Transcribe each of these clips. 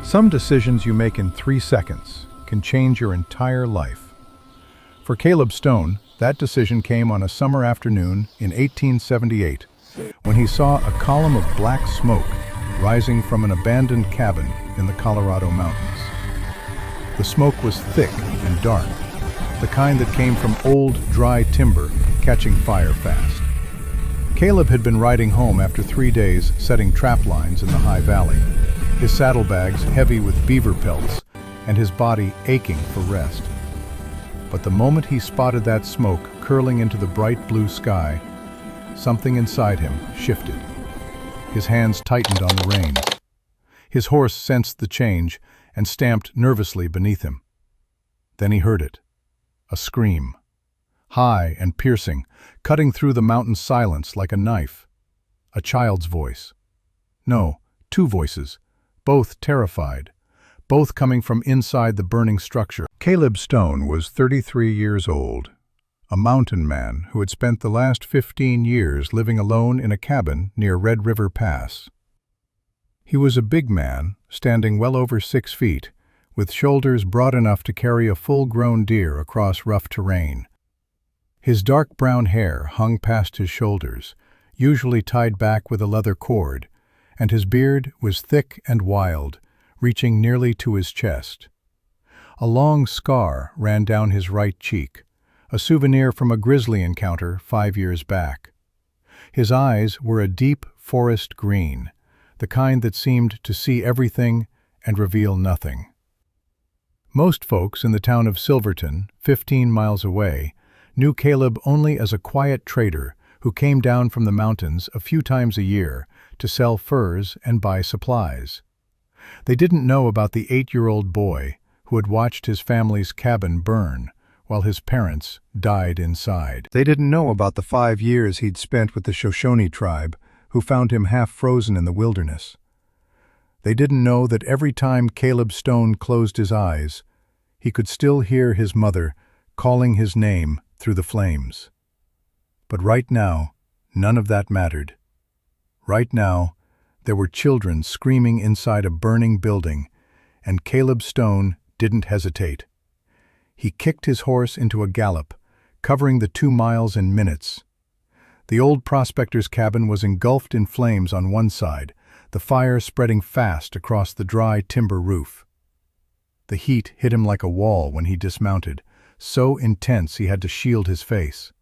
Some decisions you make in 3 seconds can change your entire life. For Caleb Stone, that decision came on a summer afternoon in 1878, when he saw a column of black smoke rising from an abandoned cabin in the Colorado mountains. The smoke was thick and dark, the kind that came from old, dry timber catching fire fast. Caleb had been riding home after 3 days setting trap lines in the high valley, his saddlebags heavy with beaver pelts and his body aching for rest. But the moment he spotted that smoke curling into the bright blue sky, something inside him shifted. His hands tightened on the reins. His horse sensed the change and stamped nervously beneath him. Then he heard it. A scream. High and piercing, cutting through the mountain silence like a knife. A child's voice. No, 2 voices, both terrified, both coming from inside the burning structure. Caleb Stone was 33 years old, a mountain man who had spent the last 15 years living alone in a cabin near Red River Pass. He was a big man, standing well over 6 feet, with shoulders broad enough to carry a full-grown deer across rough terrain. His dark brown hair hung past his shoulders, usually tied back with a leather cord, and his beard was thick and wild, reaching nearly to his chest. A long scar ran down his right cheek, a souvenir from a grizzly encounter 5 years back. His eyes were a deep forest green, the kind that seemed to see everything and reveal nothing. Most folks in the town of Silverton, 15 miles away, knew Caleb only as a quiet trader who came down from the mountains a few times a year to sell furs and buy supplies. They didn't know about the 8-year-old boy who had watched his family's cabin burn while his parents died inside. They didn't know about the 5 years he'd spent with the Shoshone tribe, who found him half frozen in the wilderness. They didn't know that every time Caleb Stone closed his eyes, he could still hear his mother calling his name through the flames. But right now, none of that mattered. Right now, there were children screaming inside a burning building, and Caleb Stone didn't hesitate. He kicked his horse into a gallop, covering the 2 miles in minutes. The old prospector's cabin was engulfed in flames on one side, the fire spreading fast across the dry timber roof. The heat hit him like a wall when he dismounted, so intense he had to shield his face.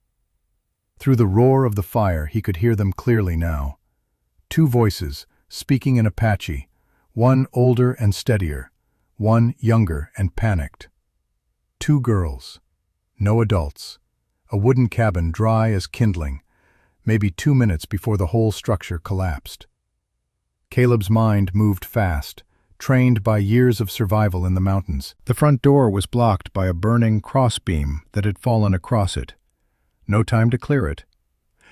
Through the roar of the fire, he could hear them clearly now. 2 voices, speaking in Apache, one older and steadier, one younger and panicked. 2 girls, no adults, a wooden cabin dry as kindling, maybe 2 minutes before the whole structure collapsed. Caleb's mind moved fast, trained by years of survival in the mountains. The front door was blocked by a burning crossbeam that had fallen across it. No time to clear it.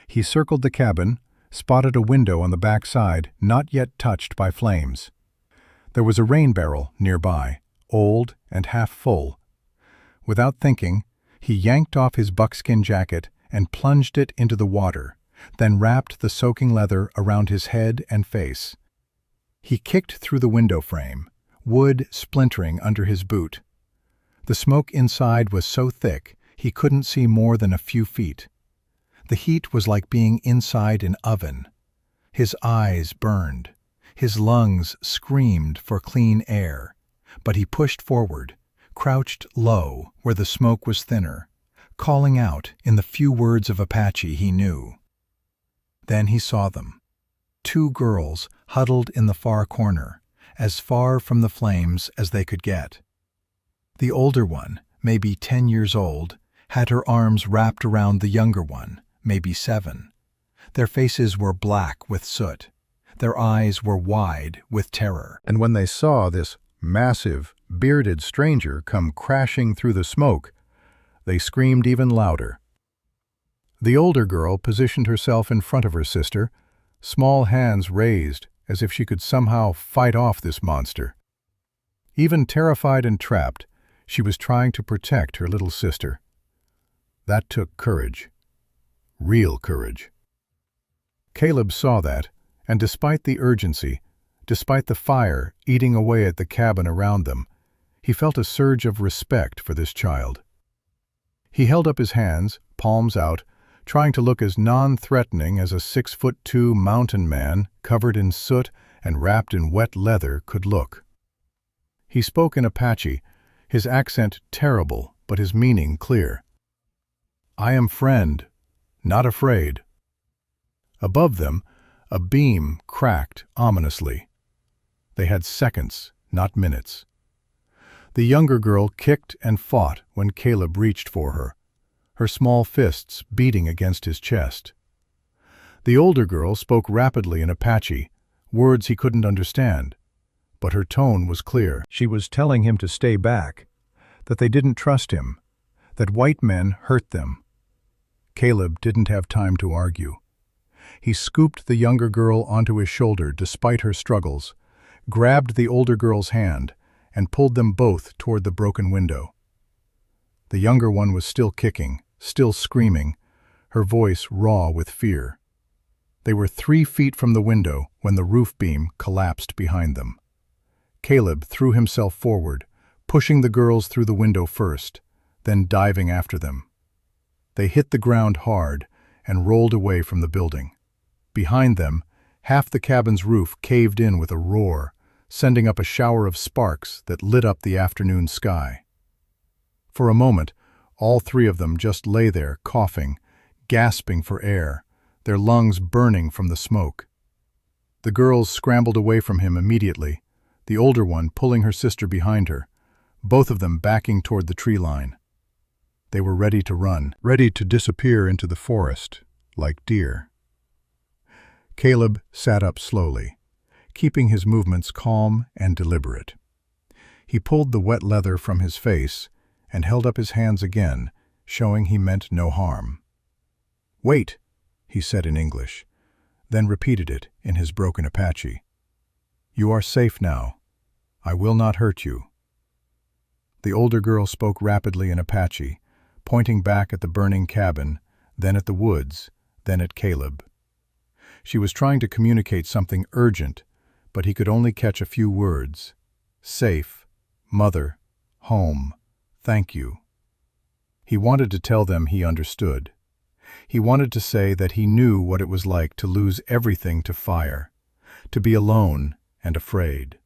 He circled the cabin, spotted a window on the back side not yet touched by flames. There was a rain barrel nearby, old and half full. Without thinking, he yanked off his buckskin jacket and plunged it into the water, then wrapped the soaking leather around his head and face. He kicked through the window frame, wood splintering under his boot. The smoke inside was so thick he couldn't see more than a few feet. The heat was like being inside an oven. His eyes burned. His lungs screamed for clean air. But he pushed forward, crouched low where the smoke was thinner, calling out in the few words of Apache he knew. Then he saw them. 2 girls huddled in the far corner, as far from the flames as they could get. The older one, maybe 10 years old, had her arms wrapped around the younger one, maybe 7. Their faces were black with soot. Their eyes were wide with terror. And when they saw this massive, bearded stranger come crashing through the smoke, they screamed even louder. The older girl positioned herself in front of her sister, small hands raised as if she could somehow fight off this monster. Even terrified and trapped, she was trying to protect her little sister. That took courage. Real courage. Caleb saw that, and despite the urgency, Despite the fire eating away at the cabin around them, he felt a surge of respect for this child. He held up his hands, palms out, trying to look as non-threatening as a 6'2" mountain man covered in soot and wrapped in wet leather could look. He spoke in Apache, his accent terrible but his meaning clear. "I am friend, not afraid." Above them, a beam cracked ominously. They had seconds, not minutes. The younger girl kicked and fought when Caleb reached for her, her small fists beating against his chest. The older girl spoke rapidly in Apache, words he couldn't understand, but her tone was clear. She was telling him to stay back, that they didn't trust him, that white men hurt them. Caleb didn't have time to argue. He scooped the younger girl onto his shoulder despite her struggles, grabbed the older girl's hand, and pulled them both toward the broken window. The younger one was still kicking, still screaming, her voice raw with fear. They were 3 feet from the window when the roof beam collapsed behind them. Caleb threw himself forward, pushing the girls through the window first, then diving after them. They hit the ground hard and rolled away from the building. Behind them, half the cabin's roof caved in with a roar, sending up a shower of sparks that lit up the afternoon sky. For a moment, all 3 of them just lay there, coughing, gasping for air, their lungs burning from the smoke. The girls scrambled away from him immediately, the older one pulling her sister behind her, both of them backing toward the tree line. They were ready to run, ready to disappear into the forest, like deer. Caleb sat up slowly, keeping his movements calm and deliberate. He pulled the wet leather from his face and held up his hands again, showing he meant no harm. "Wait," he said in English, then repeated it in his broken Apache. "You are safe now. I will not hurt you." The older girl spoke rapidly in Apache, pointing back at the burning cabin, then at the woods, then at Caleb. She was trying to communicate something urgent, but he could only catch a few words. Safe, mother, home, thank you. He wanted to tell them he understood. He wanted to say that he knew what it was like to lose everything to fire, to be alone and afraid.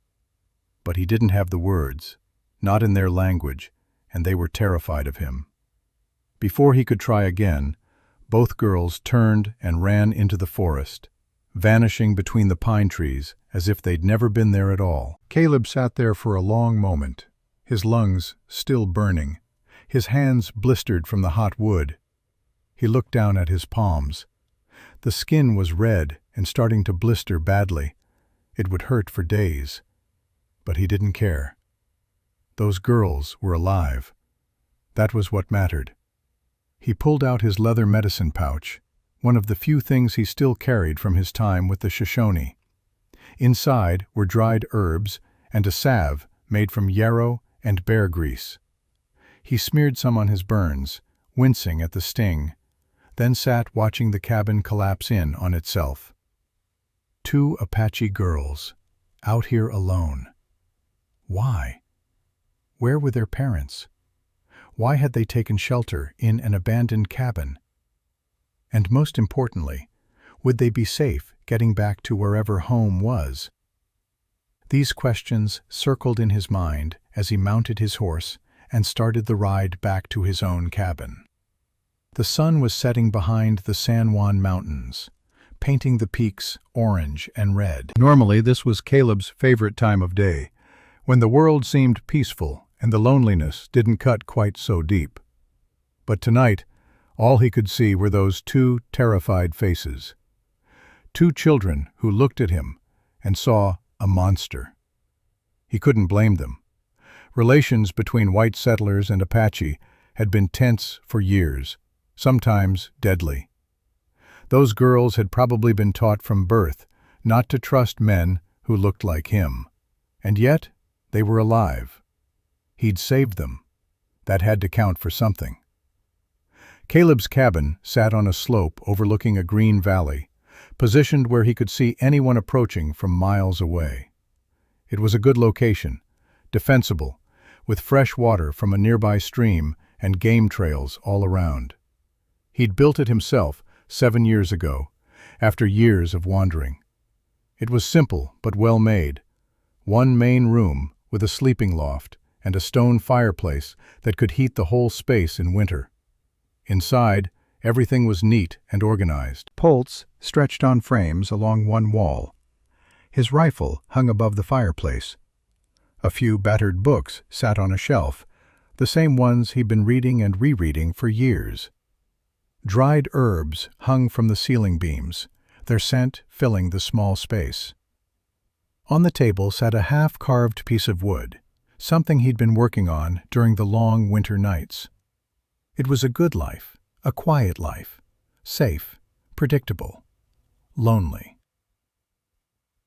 But he didn't have the words, not in their language, and they were terrified of him. Before he could try again, both girls turned and ran into the forest, vanishing between the pine trees as if they'd never been there at all. Caleb sat there for a long moment, his lungs still burning, his hands blistered from the hot wood. He looked down at his palms. The skin was red and starting to blister badly. It would hurt for days. But he didn't care. Those girls were alive. That was what mattered. He pulled out his leather medicine pouch, one of the few things he still carried from his time with the Shoshone. Inside were dried herbs and a salve made from yarrow and bear grease. He smeared some on his burns, wincing at the sting, then sat watching the cabin collapse in on itself. 2 Apache girls, out here alone. Why? Where were their parents? Why had they taken shelter in an abandoned cabin? And most importantly, would they be safe getting back to wherever home was? These questions circled in his mind as he mounted his horse and started the ride back to his own cabin. The sun was setting behind the San Juan Mountains, painting the peaks orange and red. Normally, this was Caleb's favorite time of day, when the world seemed peaceful and the loneliness didn't cut quite so deep. But tonight, all he could see were those 2 terrified faces. 2 children who looked at him and saw a monster. He couldn't blame them. Relations between white settlers and Apache had been tense for years, sometimes deadly. Those girls had probably been taught from birth not to trust men who looked like him. And yet, they were alive. He'd saved them. That had to count for something. Caleb's cabin sat on a slope overlooking a green valley, positioned where he could see anyone approaching from miles away. It was a good location, defensible, with fresh water from a nearby stream and game trails all around. He'd built it himself 7 years ago, after years of wandering. It was simple but well made. One main room with a sleeping loft and a stone fireplace that could heat the whole space in winter. Inside, everything was neat and organized. Pults stretched on frames along one wall. His rifle hung above the fireplace. A few battered books sat on a shelf, the same ones he'd been reading and rereading for years. Dried herbs hung from the ceiling beams, their scent filling the small space. On the table sat a half-carved piece of wood, something he'd been working on during the long winter nights. It was a good life, a quiet life, safe, predictable, lonely.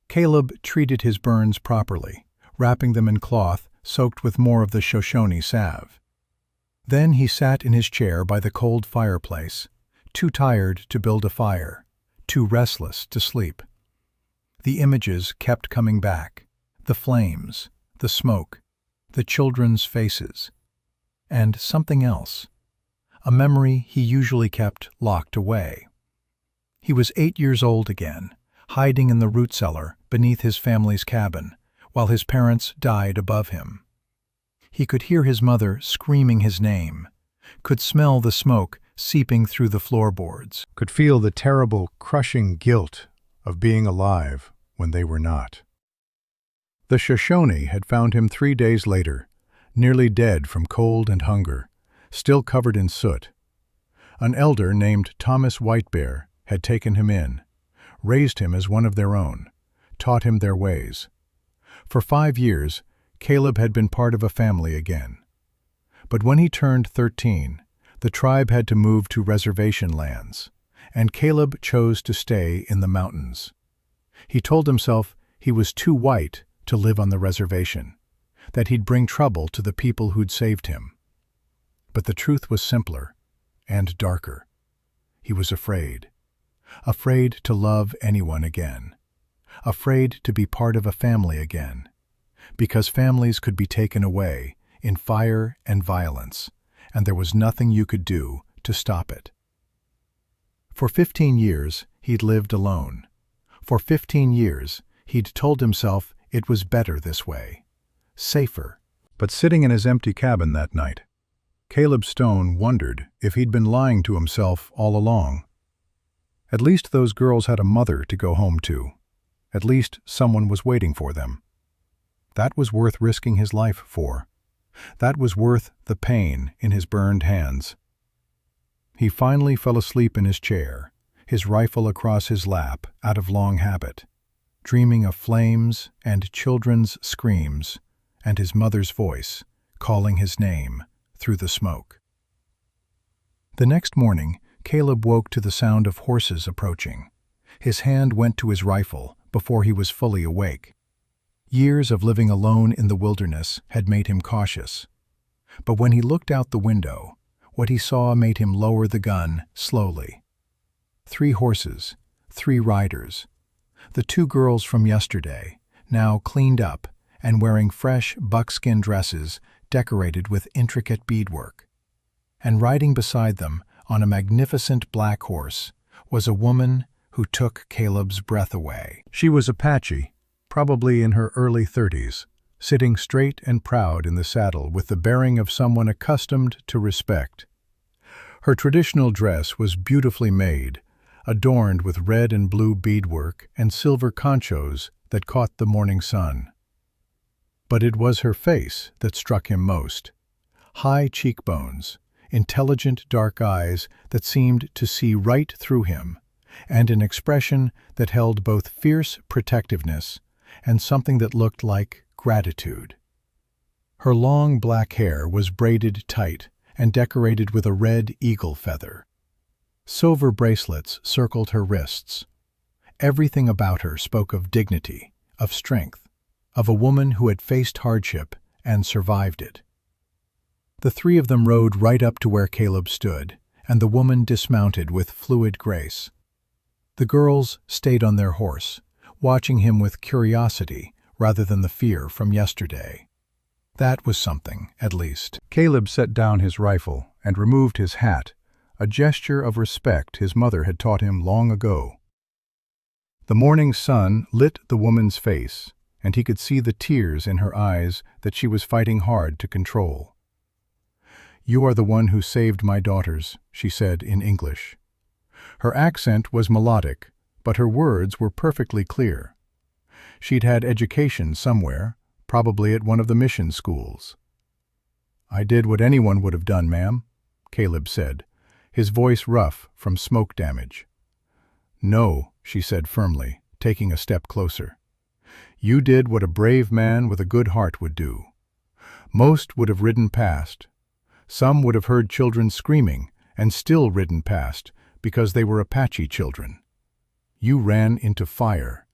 Caleb treated his burns properly, wrapping them in cloth soaked with more of the Shoshone salve. Then he sat in his chair by the cold fireplace, too tired to build a fire, too restless to sleep. The images kept coming back, the flames, the smoke, the children's faces, and something else, a memory he usually kept locked away. He was 8 years old again, hiding in the root cellar beneath his family's cabin, while his parents died above him. He could hear his mother screaming his name, could smell the smoke seeping through the floorboards, could feel the terrible, crushing guilt of being alive when they were not. The Shoshone had found him 3 days later, nearly dead from cold and hunger, still covered in soot. An elder named Thomas Whitebear had taken him in, raised him as one of their own, taught him their ways. For 5 years, Caleb had been part of a family again. But when he turned 13, the tribe had to move to reservation lands, and Caleb chose to stay in the mountains. He told himself he was too white to live on the reservation, that he'd bring trouble to the people who'd saved him. But the truth was simpler and darker. He was afraid to love anyone again, afraid to be part of a family again, because families could be taken away in fire and violence, and there was nothing you could do to stop it. For 15 years, he'd lived alone. For 15 years, he'd told himself it was better this way, safer. But sitting in his empty cabin that night, Caleb Stone wondered if he'd been lying to himself all along. At least those girls had a mother to go home to. At least someone was waiting for them. That was worth risking his life for. That was worth the pain in his burned hands. He finally fell asleep in his chair, his rifle across his lap out of long habit, dreaming of flames and children's screams and his mother's voice calling his name through the smoke. The next morning, Caleb woke to the sound of horses approaching. His hand went to his rifle before he was fully awake. Years of living alone in the wilderness had made him cautious. But when he looked out the window, what he saw made him lower the gun slowly. 3 horses, 3 riders. The 2 girls from yesterday, now cleaned up and wearing fresh buckskin dresses decorated with intricate beadwork. And riding beside them on a magnificent black horse was a woman who took Caleb's breath away. She was Apache, probably in her early 30s, sitting straight and proud in the saddle with the bearing of someone accustomed to respect. Her traditional dress was beautifully made, adorned with red and blue beadwork and silver conchos that caught the morning sun. But it was her face that struck him most. High cheekbones, intelligent dark eyes that seemed to see right through him, and an expression that held both fierce protectiveness and something that looked like gratitude. Her long black hair was braided tight and decorated with a red eagle feather. Silver bracelets circled her wrists. Everything about her spoke of dignity, of strength, of a woman who had faced hardship and survived it. The 3 of them rode right up to where Caleb stood, and the woman dismounted with fluid grace. The girls stayed on their horse, watching him with curiosity rather than the fear from yesterday. That was something, at least. Caleb set down his rifle and removed his hat, a gesture of respect his mother had taught him long ago. The morning sun lit the woman's face, and he could see the tears in her eyes that she was fighting hard to control. "You are the one who saved my daughters," she said in English. Her accent was melodic, but her words were perfectly clear. She'd had education somewhere, probably at one of the mission schools. "I did what anyone would have done, ma'am," Caleb said, his voice rough from smoke damage. "No," she said firmly, taking a step closer. "You did what a brave man with a good heart would do. Most would have ridden past. Some would have heard children screaming and still ridden past because they were Apache children. You ran into fire.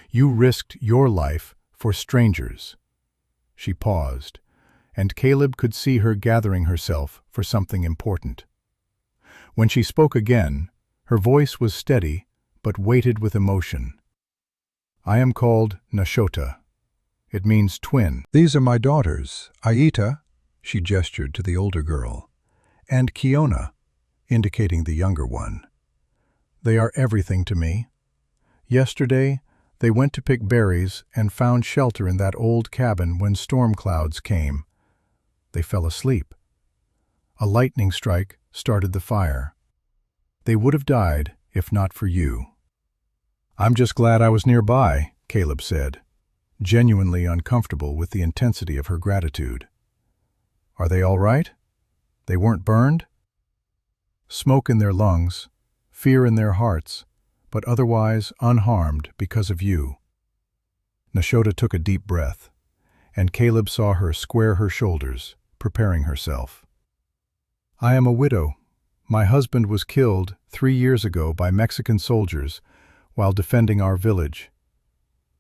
You risked your life for strangers." She paused, and Caleb could see her gathering herself for something important. When she spoke again, her voice was steady but weighted with emotion. "I am called Nashota. It means twin. These are my daughters, Aita," she gestured to the older girl, "and Kiona," indicating the younger one. "They are everything to me. Yesterday, they went to pick berries and found shelter in that old cabin when storm clouds came. They fell asleep. A lightning strike started the fire. They would have died if not for you." "I'm just glad I was nearby," Caleb said, genuinely uncomfortable with the intensity of her gratitude. "Are they all right? They weren't burned?" "Smoke in their lungs, fear in their hearts, but otherwise unharmed because of you." Nashota took a deep breath, and Caleb saw her square her shoulders, preparing herself. "I am a widow. My husband was killed 3 years ago by Mexican soldiers while defending our village.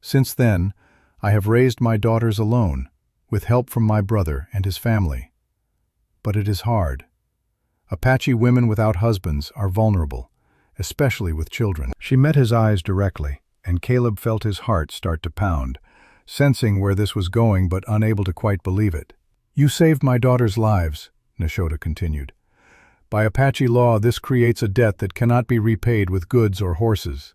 Since then, I have raised my daughters alone, with help from my brother and his family. But it is hard. Apache women without husbands are vulnerable, especially with children." She met his eyes directly, and Caleb felt his heart start to pound, sensing where this was going but unable to quite believe it. "You saved my daughters' lives," Nashota continued. "By Apache law, this creates a debt that cannot be repaid with goods or horses.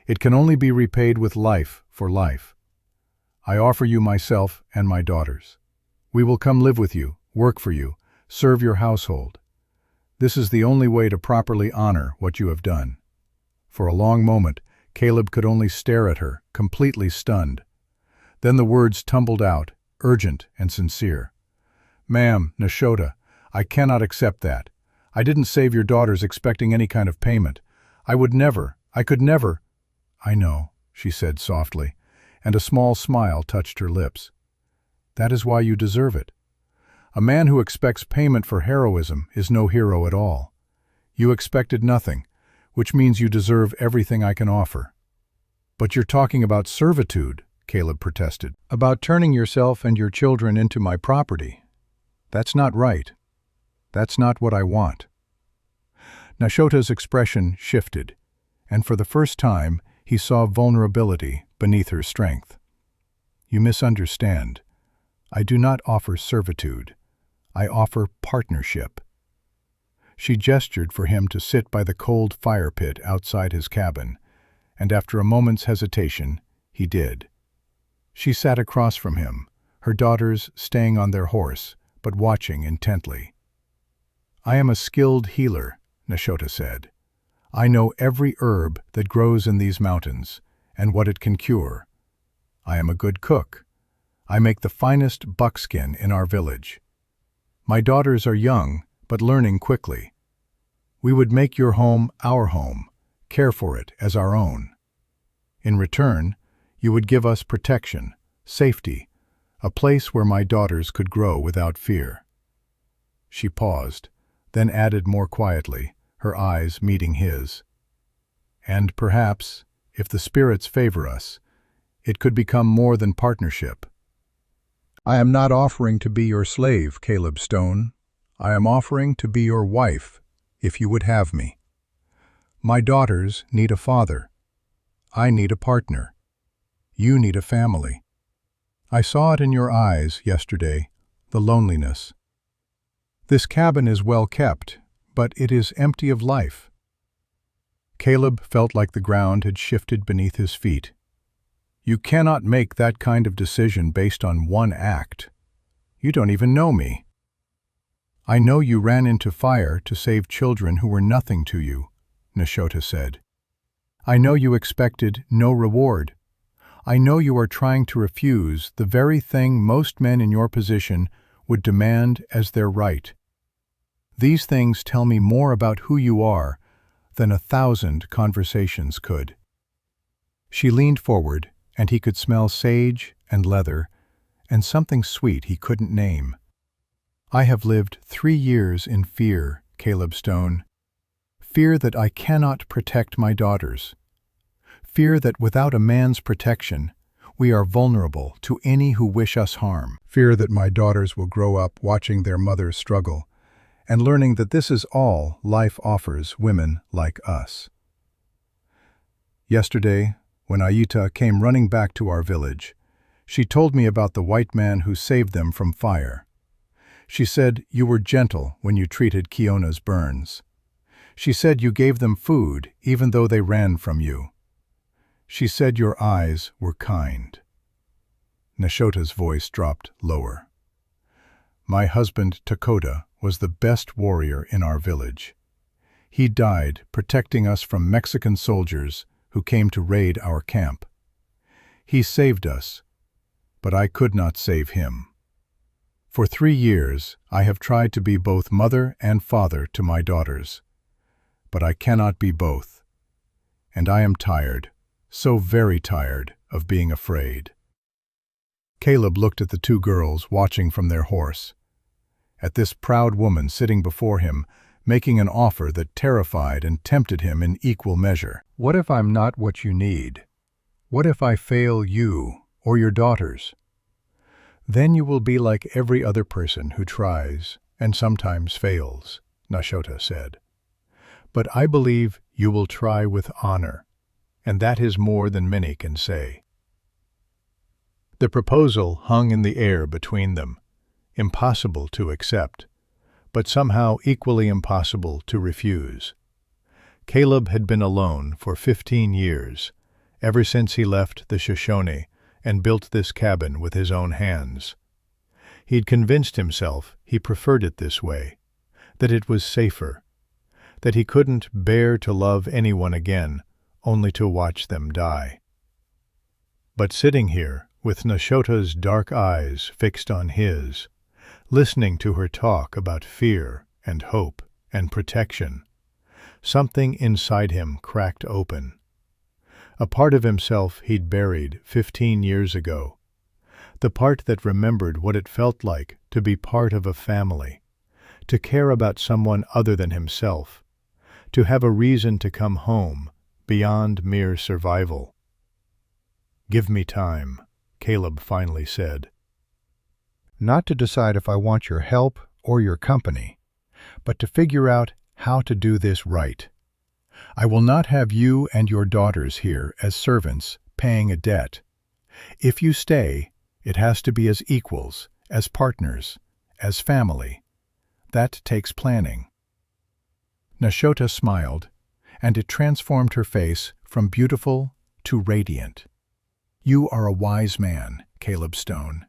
It can only be repaid with life for life. I offer you myself and my daughters. We will come live with you, work for you, serve your household. This is the only way to properly honor what you have done." For a long moment, Caleb could only stare at her, completely stunned. Then the words tumbled out, urgent and sincere. "Ma'am, Nashota, I cannot accept that. I didn't save your daughters expecting any kind of payment. I could never." "I know," she said softly, and a small smile touched her lips. "That is why you deserve it. A man who expects payment for heroism is no hero at all. You expected nothing, which means you deserve everything I can offer." "But you're talking about servitude," Caleb protested. "About turning yourself and your children into my property. That's not right. That's not what I want." Nashota's expression shifted, and for the first time, he saw vulnerability beneath her strength. "You misunderstand. I do not offer servitude. I offer partnership." She gestured for him to sit by the cold fire pit outside his cabin, and after a moment's hesitation, he did. She sat across from him, her daughters staying on their horse, but watching intently. "I am a skilled healer," Nashota said. "I know every herb that grows in these mountains, and what it can cure. I am a good cook. I make the finest buckskin in our village. My daughters are young, but learning quickly. We would make your home our home, care for it as our own. In return, you would give us protection, safety, a place where my daughters could grow without fear." She paused, then added more quietly, her eyes meeting his. "And perhaps, if the spirits favor us, it could become more than partnership." "I am not offering to be your slave, Caleb Stone. I am offering to be your wife, if you would have me. My daughters need a father. I need a partner. You need a family. I saw it in your eyes yesterday, the loneliness. This cabin is well kept, but it is empty of life. Caleb felt like the ground had shifted beneath his feet. You cannot make that kind of decision based on one act. You don't even know me. I know you ran into fire to save children who were nothing to you, Nashota said. I know you expected no reward. I know you are trying to refuse the very thing most men in your position would demand as their right. These things tell me more about who you are than 1,000 conversations could. She leaned forward, and he could smell sage and leather and something sweet he couldn't name. I have lived 3 years in fear, Caleb Stone. Fear that I cannot protect my daughters. Fear that without a man's protection, we are vulnerable to any who wish us harm. Fear that my daughters will grow up watching their mothers struggle and learning that this is all life offers women like us. Yesterday, when Aita came running back to our village, she told me about the white man who saved them from fire. She said you were gentle when you treated Kiona's burns. She said you gave them food even though they ran from you. She said your eyes were kind. Nashota's voice dropped lower. My husband, Takota, was the best warrior in our village. He died protecting us from Mexican soldiers who came to raid our camp. He saved us, but I could not save him. For 3 years, I have tried to be both mother and father to my daughters, but I cannot be both, and I am tired, so very tired of being afraid. Caleb looked at the 2 girls watching from their horse, at this proud woman sitting before him, making an offer that terrified and tempted him in equal measure. What if I'm not what you need? What if I fail you or your daughters? Then you will be like every other person who tries and sometimes fails, Nashota said. But I believe you will try with honor, and that is more than many can say. The proposal hung in the air between them, impossible to accept, but somehow equally impossible to refuse. Caleb had been alone for 15 years, ever since he left the Shoshone and built this cabin with his own hands. He'd convinced himself he preferred it this way, that it was safer, that he couldn't bear to love anyone again, only to watch them die. But sitting here, with Nashota's dark eyes fixed on his, listening to her talk about fear and hope and protection, something inside him cracked open. A part of himself he'd buried 15 years ago, the part that remembered what it felt like to be part of a family, to care about someone other than himself, to have a reason to come home beyond mere survival. Give me time, Caleb finally said. Not to decide if I want your help or your company, but to figure out how to do this right. I will not have you and your daughters here as servants paying a debt. If you stay, it has to be as equals, as partners, as family. That takes planning. Nashota smiled, and it transformed her face from beautiful to radiant. You are a wise man, Caleb Stone.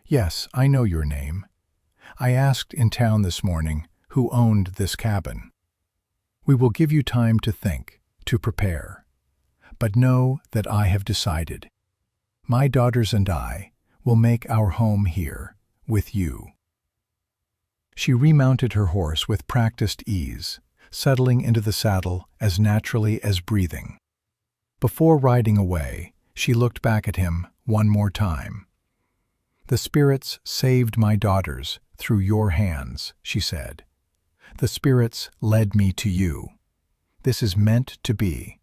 Yes, I know your name. I asked in town this morning who owned this cabin. We will give you time to think, to prepare. But know that I have decided. My daughters and I will make our home here, with you. She remounted her horse with practiced ease, settling into the saddle as naturally as breathing. Before riding away, she looked back at him one more time. The spirits saved my daughters through your hands, she said. The spirits led me to you. This is meant to be.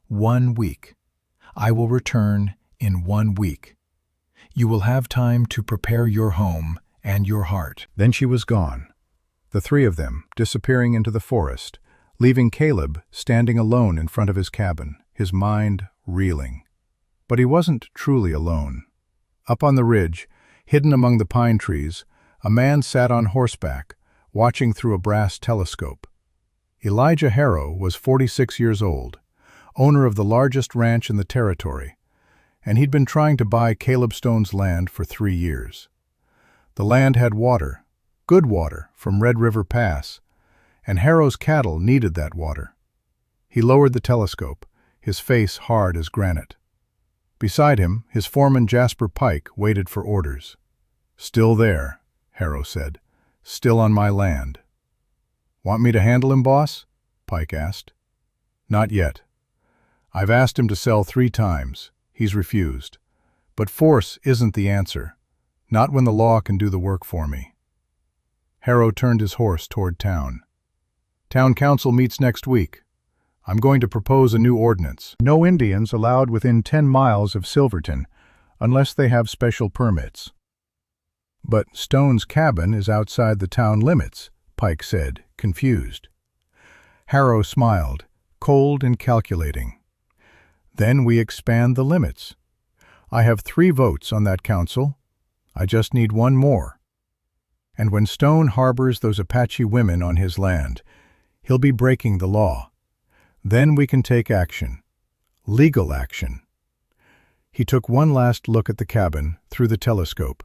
1 week. I will return in 1 week. You will have time to prepare your home and your heart. Then she was gone, the 3 of them disappearing into the forest, leaving Caleb standing alone in front of his cabin, his mind reeling. But he wasn't truly alone. Up on the ridge, hidden among the pine trees, a man sat on horseback, watching through a brass telescope. Elijah Harrow was 46 years old, owner of the largest ranch in the territory, and he'd been trying to buy Caleb Stone's land for 3 years. The land had water, good water, from Red River Pass, and Harrow's cattle needed that water. He lowered the telescope, his face hard as granite. Beside him, his foreman Jasper Pike waited for orders. "Still there," Harrow said. "Still on my land." "Want me to handle him, boss?" Pike asked. "Not yet. I've asked him to sell 3 times. He's refused. But force isn't the answer. Not when the law can do the work for me." Harrow turned his horse toward town. "Town council meets next week. I'm going to propose a new ordinance. No Indians allowed within 10 miles of Silverton, unless they have special permits." "But Stone's cabin is outside the town limits," Pike said, confused. Harrow smiled, cold and calculating. "Then we expand the limits. I have 3 votes on that council. I just need 1 more. And when Stone harbors those Apache women on his land, he'll be breaking the law. Then we can take action. Legal action." He took one last look at the cabin through the telescope,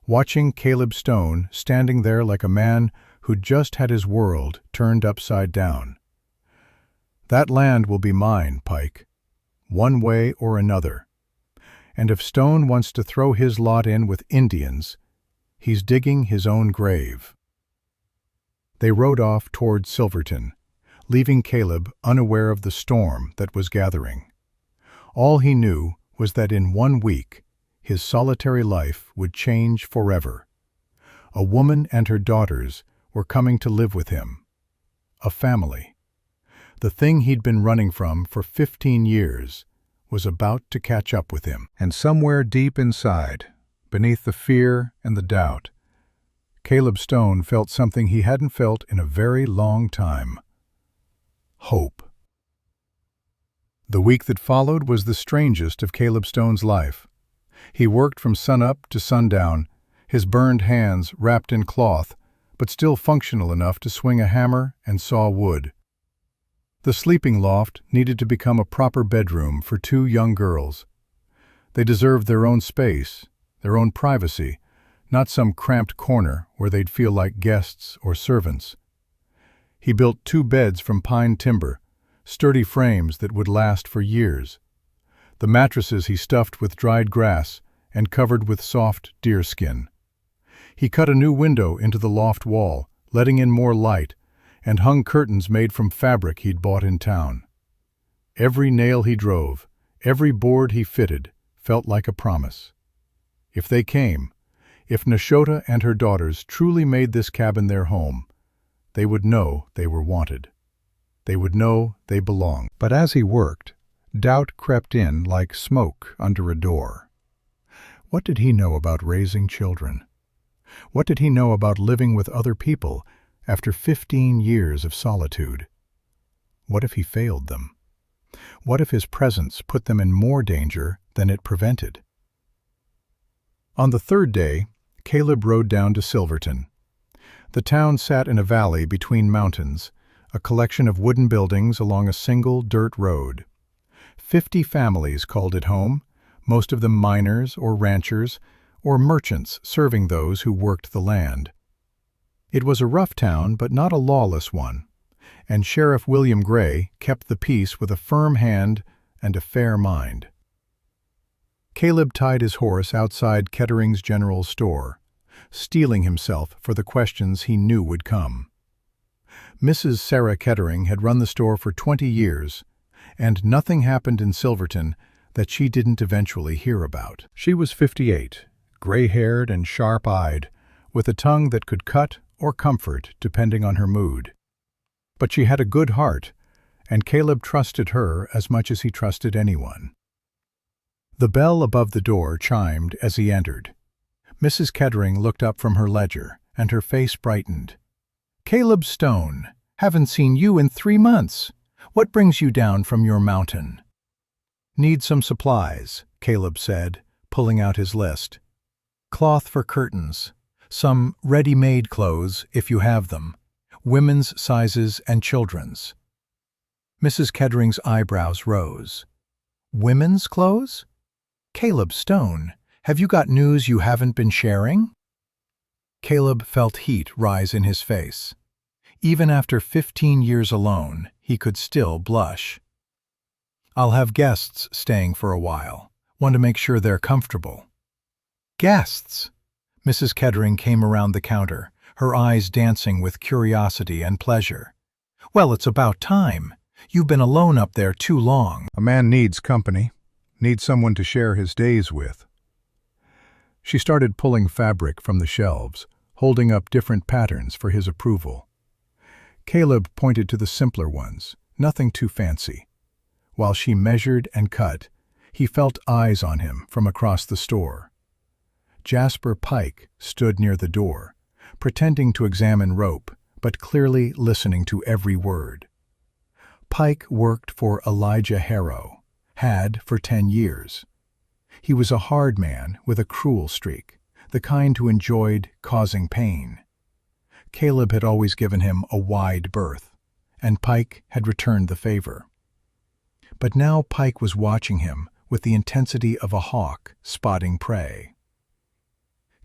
watching Caleb Stone standing there like a man who'd just had his world turned upside down. "That land will be mine, Pike, one way or another. And if Stone wants to throw his lot in with Indians, he's digging his own grave." They rode off toward Silverton, leaving Caleb unaware of the storm that was gathering. All he knew was that in 1 week, his solitary life would change forever. A woman and her daughters were coming to live with him. A family. The thing he'd been running from for 15 years was about to catch up with him. And somewhere deep inside, beneath the fear and the doubt, Caleb Stone felt something he hadn't felt in a very long time. Hope. The week that followed was the strangest of Caleb Stone's life. He worked from sunup to sundown, his burned hands wrapped in cloth, but still functional enough to swing a hammer and saw wood. The sleeping loft needed to become a proper bedroom for 2 young girls. They deserved their own space, their own privacy, not some cramped corner where they'd feel like guests or servants. He built 2 beds from pine timber, sturdy frames that would last for years. The mattresses he stuffed with dried grass and covered with soft deerskin. He cut a new window into the loft wall, letting in more light, and hung curtains made from fabric he'd bought in town. Every nail he drove, every board he fitted, felt like a promise. If they came, if Nashota and her daughters truly made this cabin their home, they would know they were wanted. They would know they belonged. But as he worked, doubt crept in like smoke under a door. What did he know about raising children? What did he know about living with other people after 15 years of solitude? What if he failed them? What if his presence put them in more danger than it prevented? On the 3rd day, Caleb rode down to Silverton. The town sat in a valley between mountains, a collection of wooden buildings along a single dirt road. 50 families called it home, most of them miners or ranchers or merchants serving those who worked the land. It was a rough town, but not a lawless one, and Sheriff William Gray kept the peace with a firm hand and a fair mind. Caleb tied his horse outside Kettering's General Store, steeling himself for the questions he knew would come. Mrs. Sarah Kettering had run the store for 20 years, and nothing happened in Silverton that she didn't eventually hear about. She was 58, gray-haired and sharp-eyed, with a tongue that could cut or comfort depending on her mood. But she had a good heart, and Caleb trusted her as much as he trusted anyone. The bell above the door chimed as he entered. Mrs. Kettering looked up from her ledger, and her face brightened. "Caleb Stone, haven't seen you in 3 months. What brings you down from your mountain?" "Need some supplies," Caleb said, pulling out his list. cloth for curtains, some ready-made clothes if you have them, women's sizes and children's. Mrs. Kedring's eyebrows rose. Women's clothes? Caleb Stone, have you got news you haven't been sharing? Caleb felt heat rise in his face. Even after 15 years alone, he could still blush. I'll have guests staying for a while. Want to make sure they're comfortable. Guests? Mrs. Kedring came around the counter, her eyes dancing with curiosity and pleasure. Well, it's about time. You've been alone up there too long. A man needs company, needs someone to share his days with. She started pulling fabric from the shelves, holding up different patterns for his approval. Caleb pointed to the simpler ones, nothing too fancy. While she measured and cut, he felt eyes on him from across the store. Jasper Pike stood near the door, pretending to examine rope, but clearly listening to every word. Pike worked for Elijah Harrow, had for 10 years. He was a hard man with a cruel streak, the kind who enjoyed causing pain. Caleb had always given him a wide berth, and Pike had returned the favor. But now Pike was watching him with the intensity of a hawk spotting prey.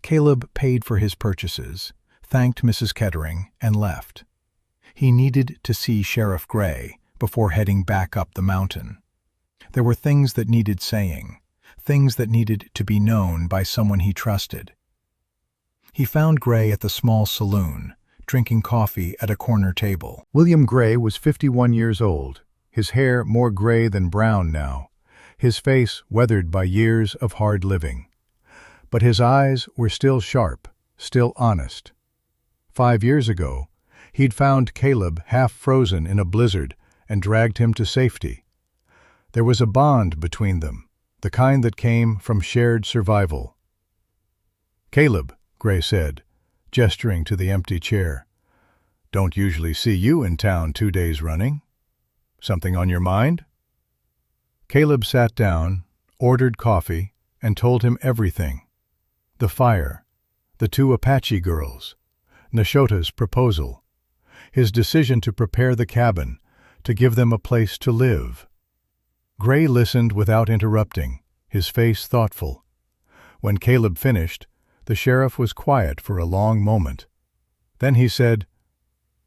Caleb paid for his purchases, thanked Mrs. Kedring, and left. He needed to see Sheriff Gray before heading back up the mountain. There were things that needed saying, things that needed to be known by someone he trusted. He found Gray at the small saloon, drinking coffee at a corner table. William Gray was 51 years old, his hair more gray than brown now, his face weathered by years of hard living. But his eyes were still sharp, still honest. 5 years ago, he'd found Caleb half frozen in a blizzard and dragged him to safety. There was a bond between them, the kind that came from shared survival. "Caleb," Gray said, gesturing to the empty chair, "don't usually see you in town 2 days running. Something on your mind?" Caleb sat down, ordered coffee, and told him everything. The fire, the 2 Apache girls, Nashota's proposal, his decision to prepare the cabin, to give them a place to live. Gray listened without interrupting, his face thoughtful. When Caleb finished, the sheriff was quiet for a long moment. Then he said,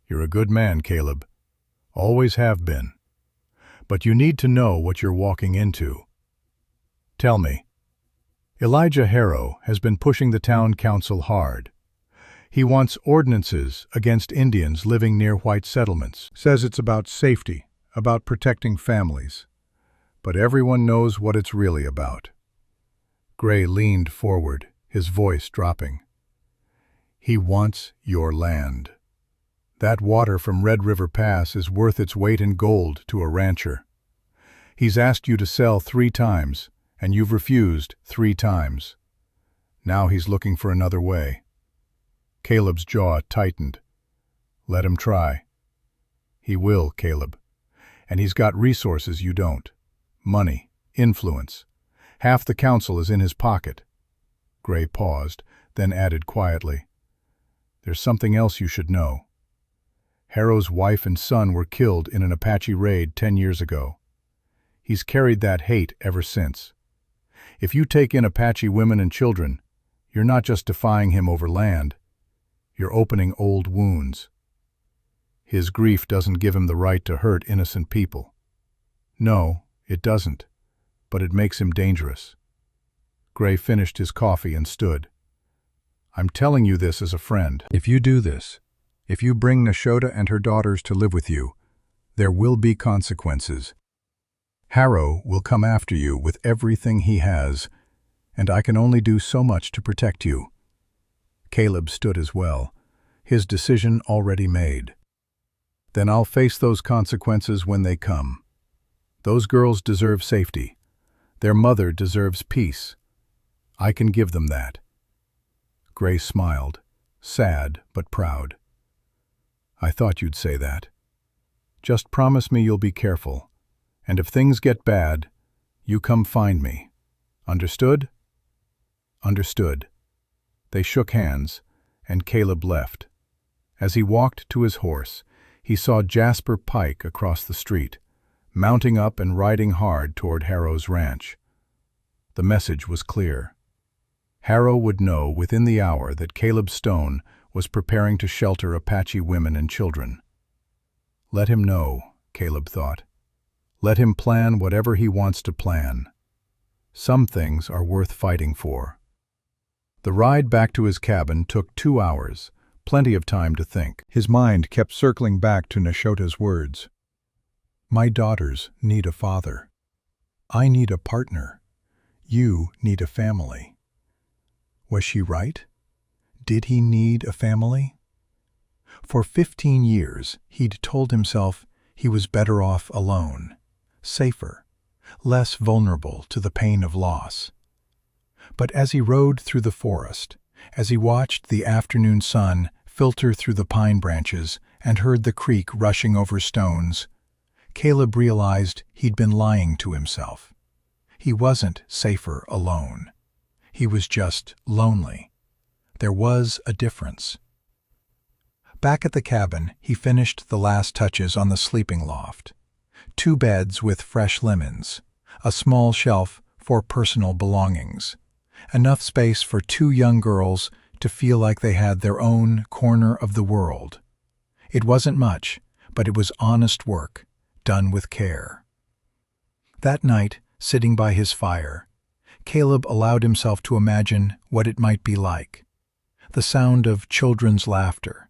"You're a good man, Caleb. Always have been. But you need to know what you're walking into. Tell me." Elijah Harrow has been pushing the town council hard. He wants ordinances against Indians living near white settlements. Says it's about safety, about protecting families. But everyone knows what it's really about. Gray leaned forward, his voice dropping. He wants your land. That water from Red River Pass is worth its weight in gold to a rancher. He's asked you to sell 3 times, and you've refused 3 times. Now he's looking for another way. Caleb's jaw tightened. Let him try. He will, Caleb. And he's got resources you don't. Money, influence. Half the council is in his pocket. Gray paused, then added quietly, "There's something else you should know. Harrow's wife and son were killed in an Apache raid 10 years ago. He's carried that hate ever since. If you take in Apache women and children, you're not just defying him over land, you're opening old wounds. His grief doesn't give him the right to hurt innocent people. No, it doesn't, but it makes him dangerous." Gray finished his coffee and stood. "I'm telling you this as a friend. If you do this, if you bring Nashota and her daughters to live with you, there will be consequences. Harrow will come after you with everything he has, and I can only do so much to protect you." Caleb stood as well, his decision already made. "Then I'll face those consequences when they come. Those girls deserve safety. Their mother deserves peace. I can give them that." Gray smiled, sad but proud. "I thought you'd say that. Just promise me you'll be careful, and if things get bad, you come find me. Understood?" "Understood." They shook hands, and Caleb left. As he walked to his horse, he saw Jasper Pike across the street, mounting up and riding hard toward Harrow's ranch. The message was clear. Harrow would know within the hour that Caleb Stone was preparing to shelter Apache women and children. Let him know, Caleb thought. Let him plan whatever he wants to plan. Some things are worth fighting for. The ride back to his cabin took 2 hours, plenty of time to think. His mind kept circling back to Nashota's words. My daughters need a father. I need a partner. You need a family. Was she right? Did he need a family? For 15 years, he'd told himself he was better off alone, safer, less vulnerable to the pain of loss. But as he rode through the forest, as he watched the afternoon sun filter through the pine branches and heard the creek rushing over stones, Caleb realized he'd been lying to himself. He wasn't safer alone. He was just lonely. There was a difference. Back at the cabin, he finished the last touches on the sleeping loft. 2 beds with fresh linens, a small shelf for personal belongings, enough space for 2 young girls to feel like they had their own corner of the world. It wasn't much, but it was honest work, done with care. That night, sitting by his fire, Caleb allowed himself to imagine what it might be like. The sound of children's laughter,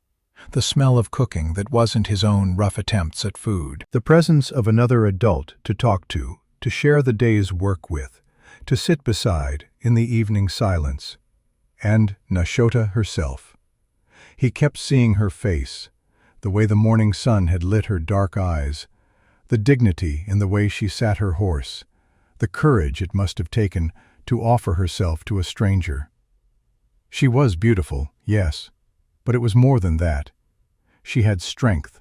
the smell of cooking that wasn't his own rough attempts at food, the presence of another adult to talk to share the day's work with, to sit beside in the evening silence, and Nashota herself. He kept seeing her face, the way the morning sun had lit her dark eyes, the dignity in the way she sat her horse, the courage it must have taken to offer herself to a stranger. She was beautiful, yes, but it was more than that. She had strength,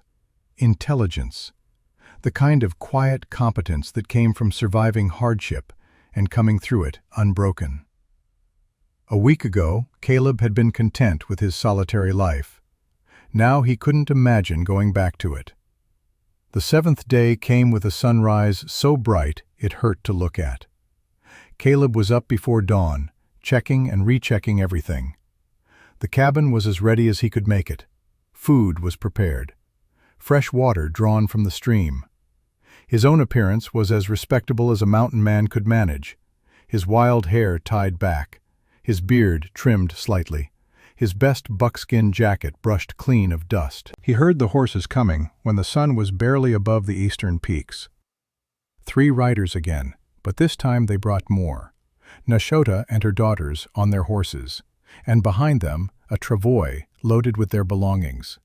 intelligence, the kind of quiet competence that came from surviving hardship and coming through it unbroken. A week ago, Caleb had been content with his solitary life. Now he couldn't imagine going back to it. The 7th day came with a sunrise so bright it hurt to look at. Caleb was up before dawn, checking and rechecking everything. The cabin was as ready as he could make it. Food was prepared. Fresh water drawn from the stream. His own appearance was as respectable as a mountain man could manage. His wild hair tied back, his beard trimmed slightly, his best buckskin jacket brushed clean of dust. He heard the horses coming when the sun was barely above the eastern peaks. 3 riders again, but this time they brought more. Nashota and her daughters on their horses, and behind them a travois loaded with their belongings.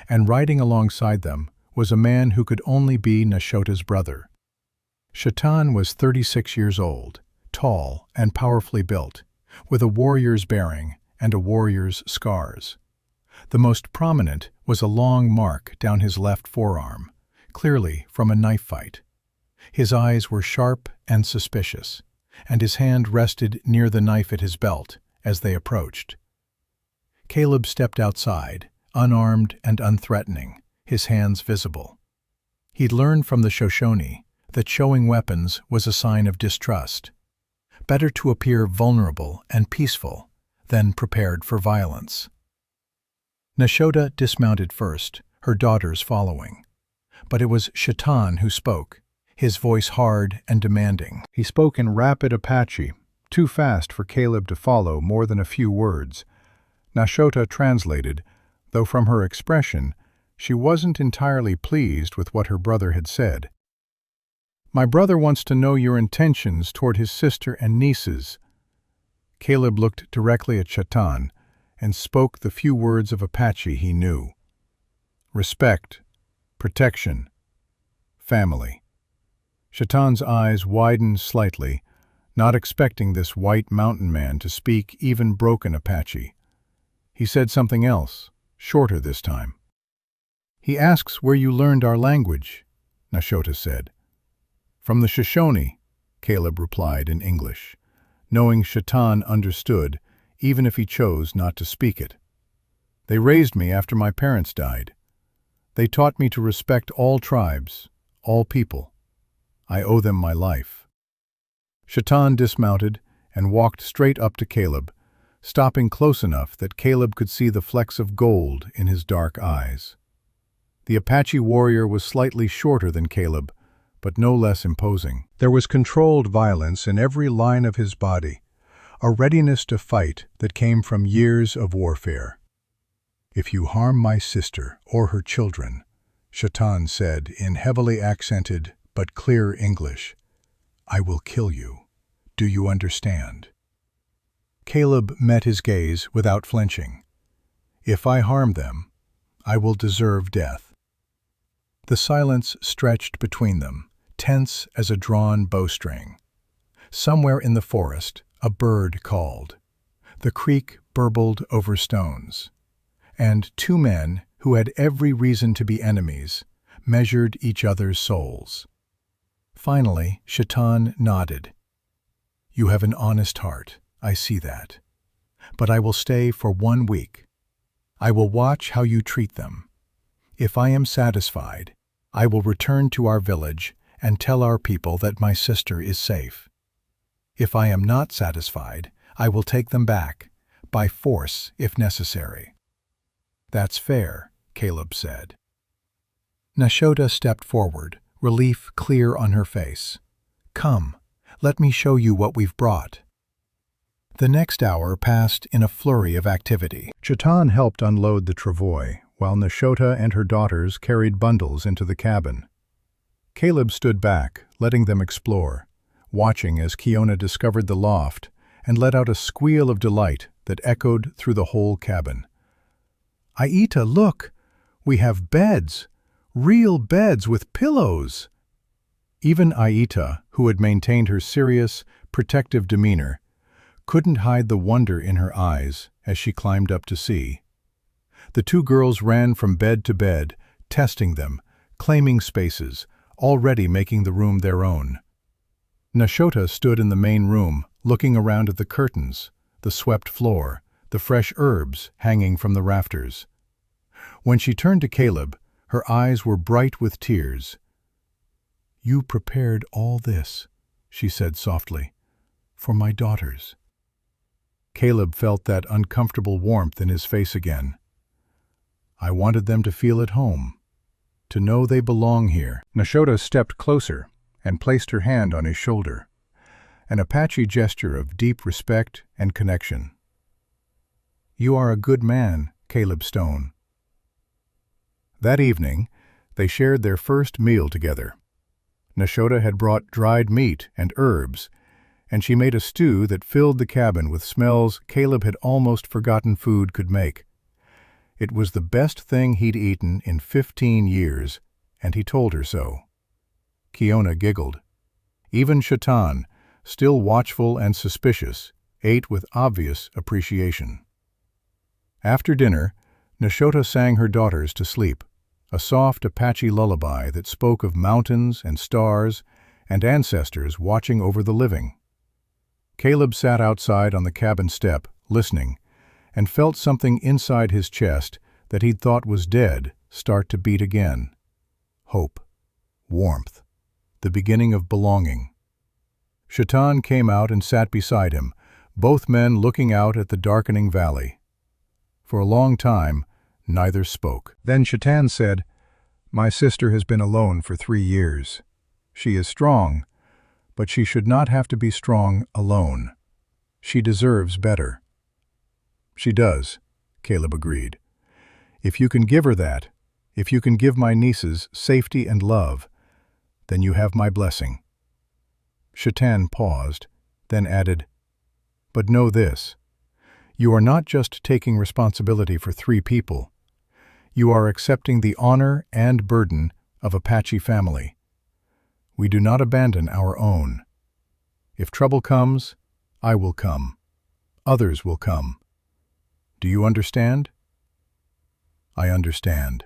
And riding alongside them was a man who could only be Nashota's brother. Shaitan was 36 years old, tall and powerfully built, with a warrior's bearing and a warrior's scars. The most prominent was a long mark down his left forearm, clearly from a knife fight. His eyes were sharp and suspicious, and his hand rested near the knife at his belt as they approached. Caleb stepped outside, unarmed and unthreatening, his hands visible. He'd learned from the Shoshone that showing weapons was a sign of distrust. Better to appear vulnerable and peaceful than prepared for violence. Nashota dismounted first, her daughters following. But it was Shaitan who spoke, his voice hard and demanding. He spoke in rapid Apache, too fast for Caleb to follow more than a few words. Nashota translated, though from her expression, she wasn't entirely pleased with what her brother had said. My brother wants to know your intentions toward his sister and nieces. Caleb looked directly at Shaitan and spoke the few words of Apache he knew. Respect, protection, family. Shaitan's eyes widened slightly, not expecting this white mountain man to speak even broken Apache. He said something else, shorter this time. He asks where you learned our language, Nashota said. From the Shoshone, Caleb replied in English, knowing Shaitan understood, even if he chose not to speak it. They raised me after my parents died. They taught me to respect all tribes, all people. I owe them my life." Shaitan dismounted and walked straight up to Caleb, stopping close enough that Caleb could see the flecks of gold in his dark eyes. The Apache warrior was slightly shorter than Caleb, but no less imposing. There was controlled violence in every line of his body, a readiness to fight that came from years of warfare. "If you harm my sister or her children," Shaitan said in heavily accented but clear English, "I will kill you. Do you understand?" Caleb met his gaze without flinching. "If I harm them, I will deserve death." The silence stretched between them, tense as a drawn bowstring. Somewhere in the forest, a bird called. The creek burbled over stones. And two men, who had every reason to be enemies, measured each other's souls. Finally, Shaitan nodded. "You have an honest heart, I see that. But I will stay for 1 week. I will watch how you treat them. If I am satisfied, I will return to our village and tell our people that my sister is safe. If I am not satisfied, I will take them back, by force if necessary." "That's fair," Caleb said. Nashota stepped forward, relief clear on her face. "Come, let me show you what we've brought." The next hour passed in a flurry of activity. Shaitan helped unload the travois, while Nashota and her daughters carried bundles into the cabin. Caleb stood back, letting them explore, watching as Kiona discovered the loft and let out a squeal of delight that echoed through the whole cabin. "Aita, look! We have beds! Real beds with pillows!" Even Aita, who had maintained her serious, protective demeanor, couldn't hide the wonder in her eyes as she climbed up to see. The two girls ran from bed to bed, testing them, claiming spaces, already making the room their own. Nashota stood in the main room, looking around at the curtains, the swept floor, the fresh herbs hanging from the rafters. When she turned to Caleb, her eyes were bright with tears. "You prepared all this," she said softly, "for my daughters." Caleb felt that uncomfortable warmth in his face again. "I wanted them to feel at home, to know they belong here." Nashota stepped closer and placed her hand on his shoulder, an Apache gesture of deep respect and connection. "You are a good man, Caleb Stone." That evening, they shared their first meal together. Nashota had brought dried meat and herbs, and she made a stew that filled the cabin with smells Caleb had almost forgotten food could make. It was the best thing he'd eaten in 15 years, and he told her so. Kiona giggled. Even Shaitan, still watchful and suspicious, ate with obvious appreciation. After dinner, Nashota sang her daughters to sleep, a soft Apache lullaby that spoke of mountains and stars and ancestors watching over the living. Caleb sat outside on the cabin step, listening, and felt something inside his chest that he'd thought was dead start to beat again. Hope, warmth, the beginning of belonging. Shaitan came out and sat beside him, both men looking out at the darkening valley. For a long time, neither spoke. Then Shaitan said, "My sister has been alone for 3 years. She is strong, but she should not have to be strong alone. She deserves better." "She does," Caleb agreed. "If you can give her that, if you can give my nieces safety and love, then you have my blessing." Shaitan paused, then added, "But know this, you are not just taking responsibility for 3 people. You are accepting the honor and burden of Apache family. We do not abandon our own. If trouble comes, I will come. Others will come. Do you understand?" "I understand,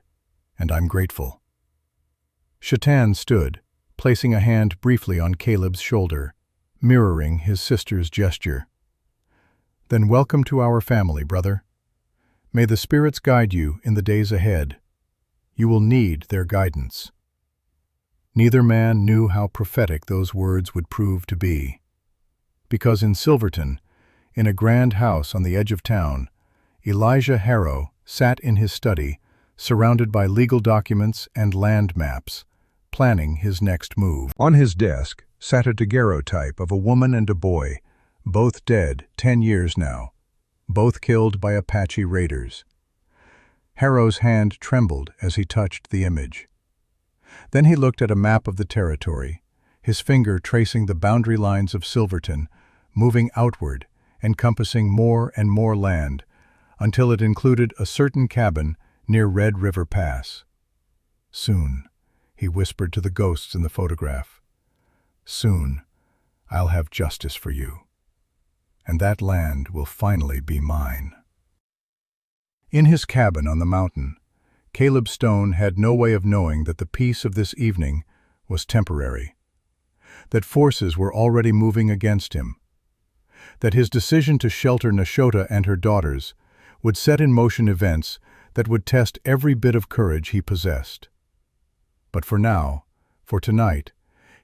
and I'm grateful." Shaitan stood, placing a hand briefly on Caleb's shoulder, mirroring his sister's gesture. Then welcome to our family, brother. May the spirits guide you in the days ahead. You will need their guidance." Neither man knew how prophetic those words would prove to be. Because in Silverton, in a grand house on the edge of town, Elijah Harrow sat in his study, surrounded by legal documents and land maps, planning his next move. On his desk sat a daguerreotype of a woman and a boy, both dead 10 years now, both killed by Apache raiders. Harrow's hand trembled as he touched the image. Then he looked at a map of the territory, his finger tracing the boundary lines of Silverton, moving outward, encompassing more and more land, until it included a certain cabin near Red River Pass. "Soon," he whispered to the ghosts in the photograph, "soon I'll have justice for you, and that land will finally be mine." In his cabin on the mountain, Caleb Stone had no way of knowing that the peace of this evening was temporary, that forces were already moving against him, that his decision to shelter Nashota and her daughters would set in motion events that would test every bit of courage he possessed. But for now, for tonight,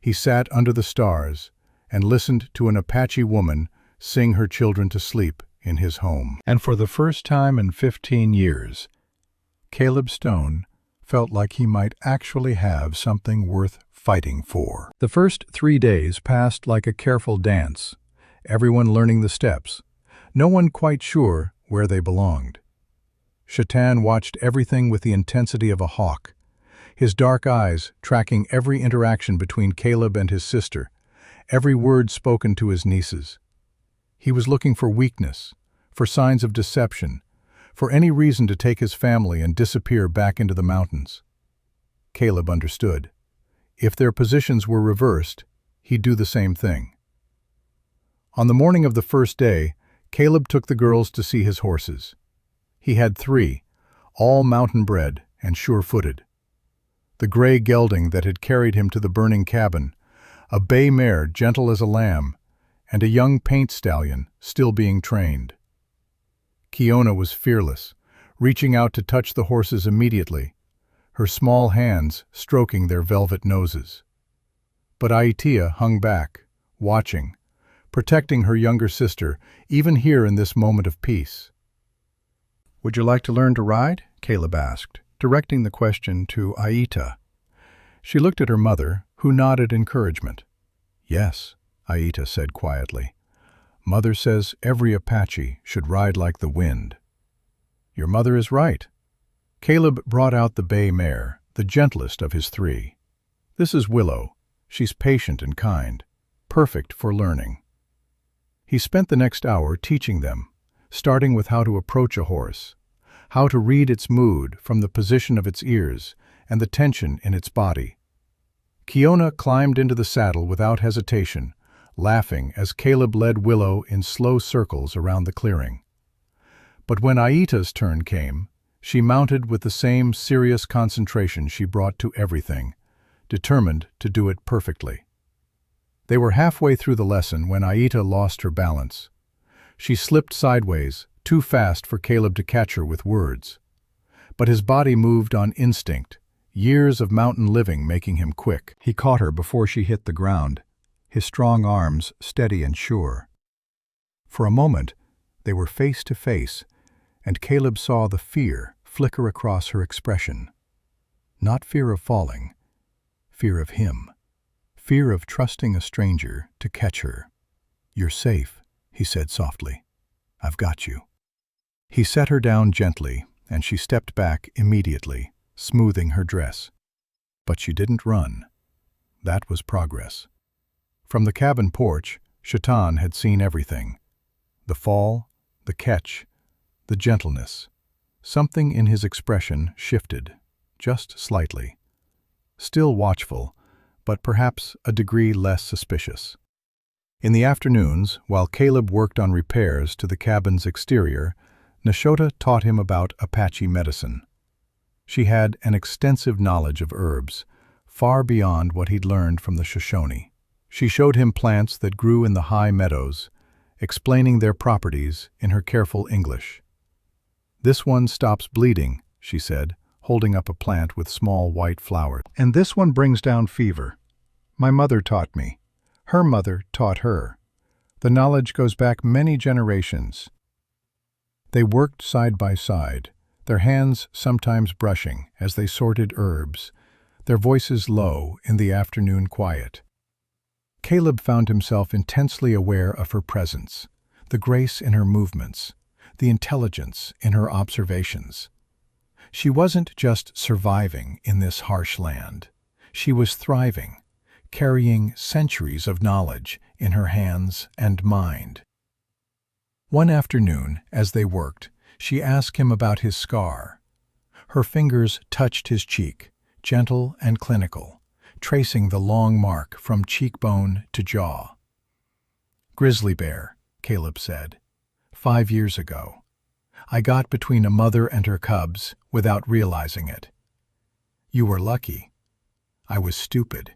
he sat under the stars and listened to an Apache woman sing her children to sleep in his home. And for the first time in 15 years, Caleb Stone felt like he might actually have something worth fighting for. The first 3 days passed like a careful dance, everyone learning the steps, no one quite sure where they belonged. Shatan watched everything with the intensity of a hawk, his dark eyes tracking every interaction between Caleb and his sister, every word spoken to his nieces. He was looking for weakness, for signs of deception, for any reason to take his family and disappear back into the mountains. Caleb understood. If their positions were reversed, he'd do the same thing. On the morning of the first day, Caleb took the girls to see his horses. He had 3, all mountain-bred and sure-footed. The gray gelding that had carried him to the burning cabin, a bay mare gentle as a lamb, and a young paint stallion still being trained. Kiona was fearless, reaching out to touch the horses immediately, her small hands stroking their velvet noses. But Aitea hung back, watching, protecting her younger sister, even here in this moment of peace. "Would you like to learn to ride?" Caleb asked, directing the question to Aitea. She looked at her mother, who nodded encouragement. "Yes," Aitea said quietly. "Mother says every Apache should ride like the wind." "Your mother is right." Caleb brought out the bay mare, the gentlest of his 3. "This is Willow. She's patient and kind, perfect for learning." He spent the next hour teaching them, starting with how to approach a horse, how to read its mood from the position of its ears and the tension in its body. Kiona climbed into the saddle without hesitation, laughing as Caleb led Willow in slow circles around the clearing. But when Aita's turn came, she mounted with the same serious concentration she brought to everything, determined to do it perfectly. They were halfway through the lesson when Aitea lost her balance. She slipped sideways, too fast for Caleb to catch her with words. But his body moved on instinct, years of mountain living making him quick. He caught her before she hit the ground, his strong arms steady and sure. For a moment, they were face to face, and Caleb saw the fear flicker across her expression. Not fear of falling, fear of him. Fear of trusting a stranger to catch her. "You're safe," he said softly. "I've got you." He set her down gently, and she stepped back immediately, smoothing her dress. But she didn't run. That was progress. From the cabin porch, Shatan had seen everything. The fall, the catch, the gentleness. Something in his expression shifted, just slightly. Still watchful, but perhaps a degree less suspicious. In the afternoons, while Caleb worked on repairs to the cabin's exterior, Nashota taught him about Apache medicine. She had an extensive knowledge of herbs, far beyond what he'd learned from the Shoshone. She showed him plants that grew in the high meadows, explaining their properties in her careful English. "This one stops bleeding," she said, holding up a plant with small white flowers. "And this one brings down fever. My mother taught me. Her mother taught her. The knowledge goes back many generations." They worked side by side, their hands sometimes brushing as they sorted herbs, their voices low in the afternoon quiet. Caleb found himself intensely aware of her presence, the grace in her movements, the intelligence in her observations. She wasn't just surviving in this harsh land. She was thriving, carrying centuries of knowledge in her hands and mind. One afternoon, as they worked, she asked him about his scar. Her fingers touched his cheek, gentle and clinical, tracing the long mark from cheekbone to jaw. "Grizzly bear," Caleb said. "5 years ago. I got between a mother and her cubs without realizing it. You were lucky. I was stupid.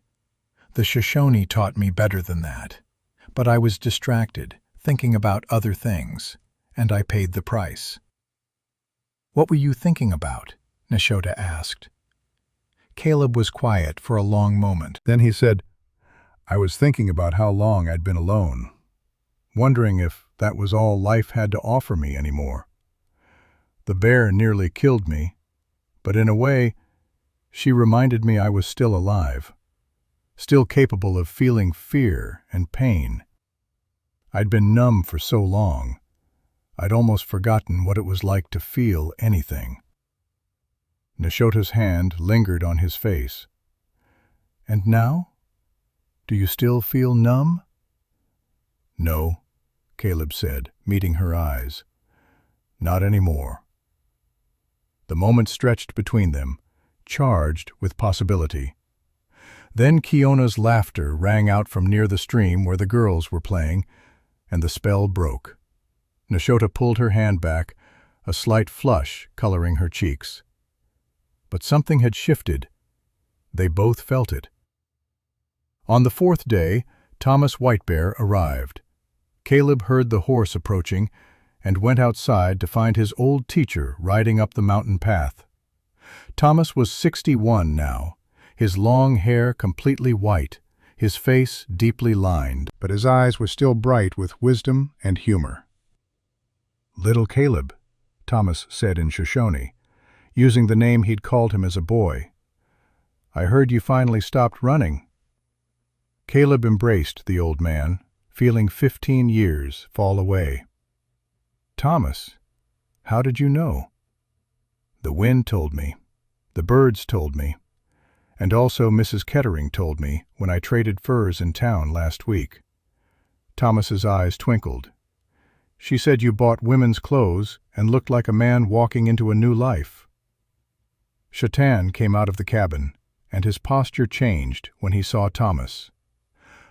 The Shoshone taught me better than that. But I was distracted, thinking about other things, and I paid the price." "What were you thinking about?" Nashota asked. Caleb was quiet for a long moment. Then he said, "I was thinking about how long I'd been alone, wondering if that was all life had to offer me anymore. The bear nearly killed me, but in a way, she reminded me I was still alive, still capable of feeling fear and pain. I'd been numb for so long, I'd almost forgotten what it was like to feel anything." Nashota's hand lingered on his face. "And now? Do you still feel numb?" "No," Caleb said, meeting her eyes. "Not anymore." The moment stretched between them, charged with possibility. Then Kiona's laughter rang out from near the stream where the girls were playing, and the spell broke. Nashota pulled her hand back, a slight flush coloring her cheeks. But something had shifted. They both felt it. On the 4th day, Thomas Whitebear arrived. Caleb heard the horse approaching and went outside to find his old teacher riding up the mountain path. Thomas was 61 now, his long hair completely white, his face deeply lined, but his eyes were still bright with wisdom and humor. "Little Caleb," Thomas said in Shoshone, using the name he'd called him as a boy. "I heard you finally stopped running." Caleb embraced the old man, feeling 15 years fall away. "Thomas, how did you know?" "The wind told me, the birds told me, and also Mrs. Kettering told me when I traded furs in town last week." Thomas's eyes twinkled. "She said you bought women's clothes and looked like a man walking into a new life." Shatan came out of the cabin, and his posture changed when he saw Thomas.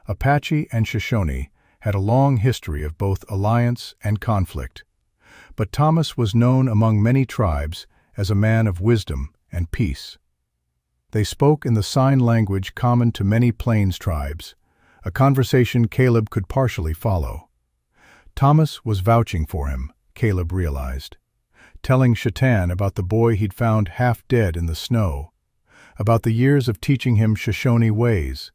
Apache and Shoshone had a long history of both alliance and conflict, but Thomas was known among many tribes as a man of wisdom and peace. They spoke in the sign language common to many Plains tribes, a conversation Caleb could partially follow. Thomas was vouching for him, Caleb realized, telling Shatan about the boy he'd found half dead in the snow, about the years of teaching him Shoshone ways,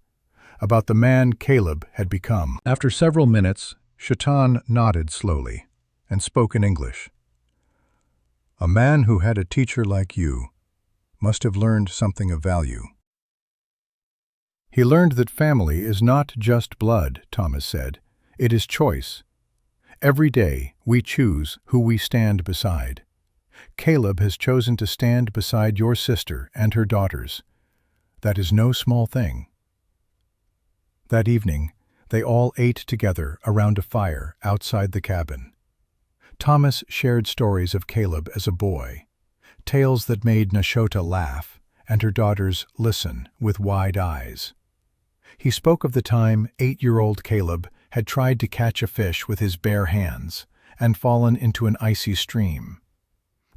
about the man Caleb had become. After several minutes, Shatan nodded slowly and spoke in English. "A man who had a teacher like you must have learned something of value." "He learned that family is not just blood," Thomas said. "It is choice. Every day we choose who we stand beside. Caleb has chosen to stand beside your sister and her daughters. That is no small thing." That evening, they all ate together around a fire outside the cabin. Thomas shared stories of Caleb as a boy, tales that made Nashota laugh and her daughters listen with wide eyes. He spoke of the time 8-year-old Caleb had tried to catch a fish with his bare hands and fallen into an icy stream.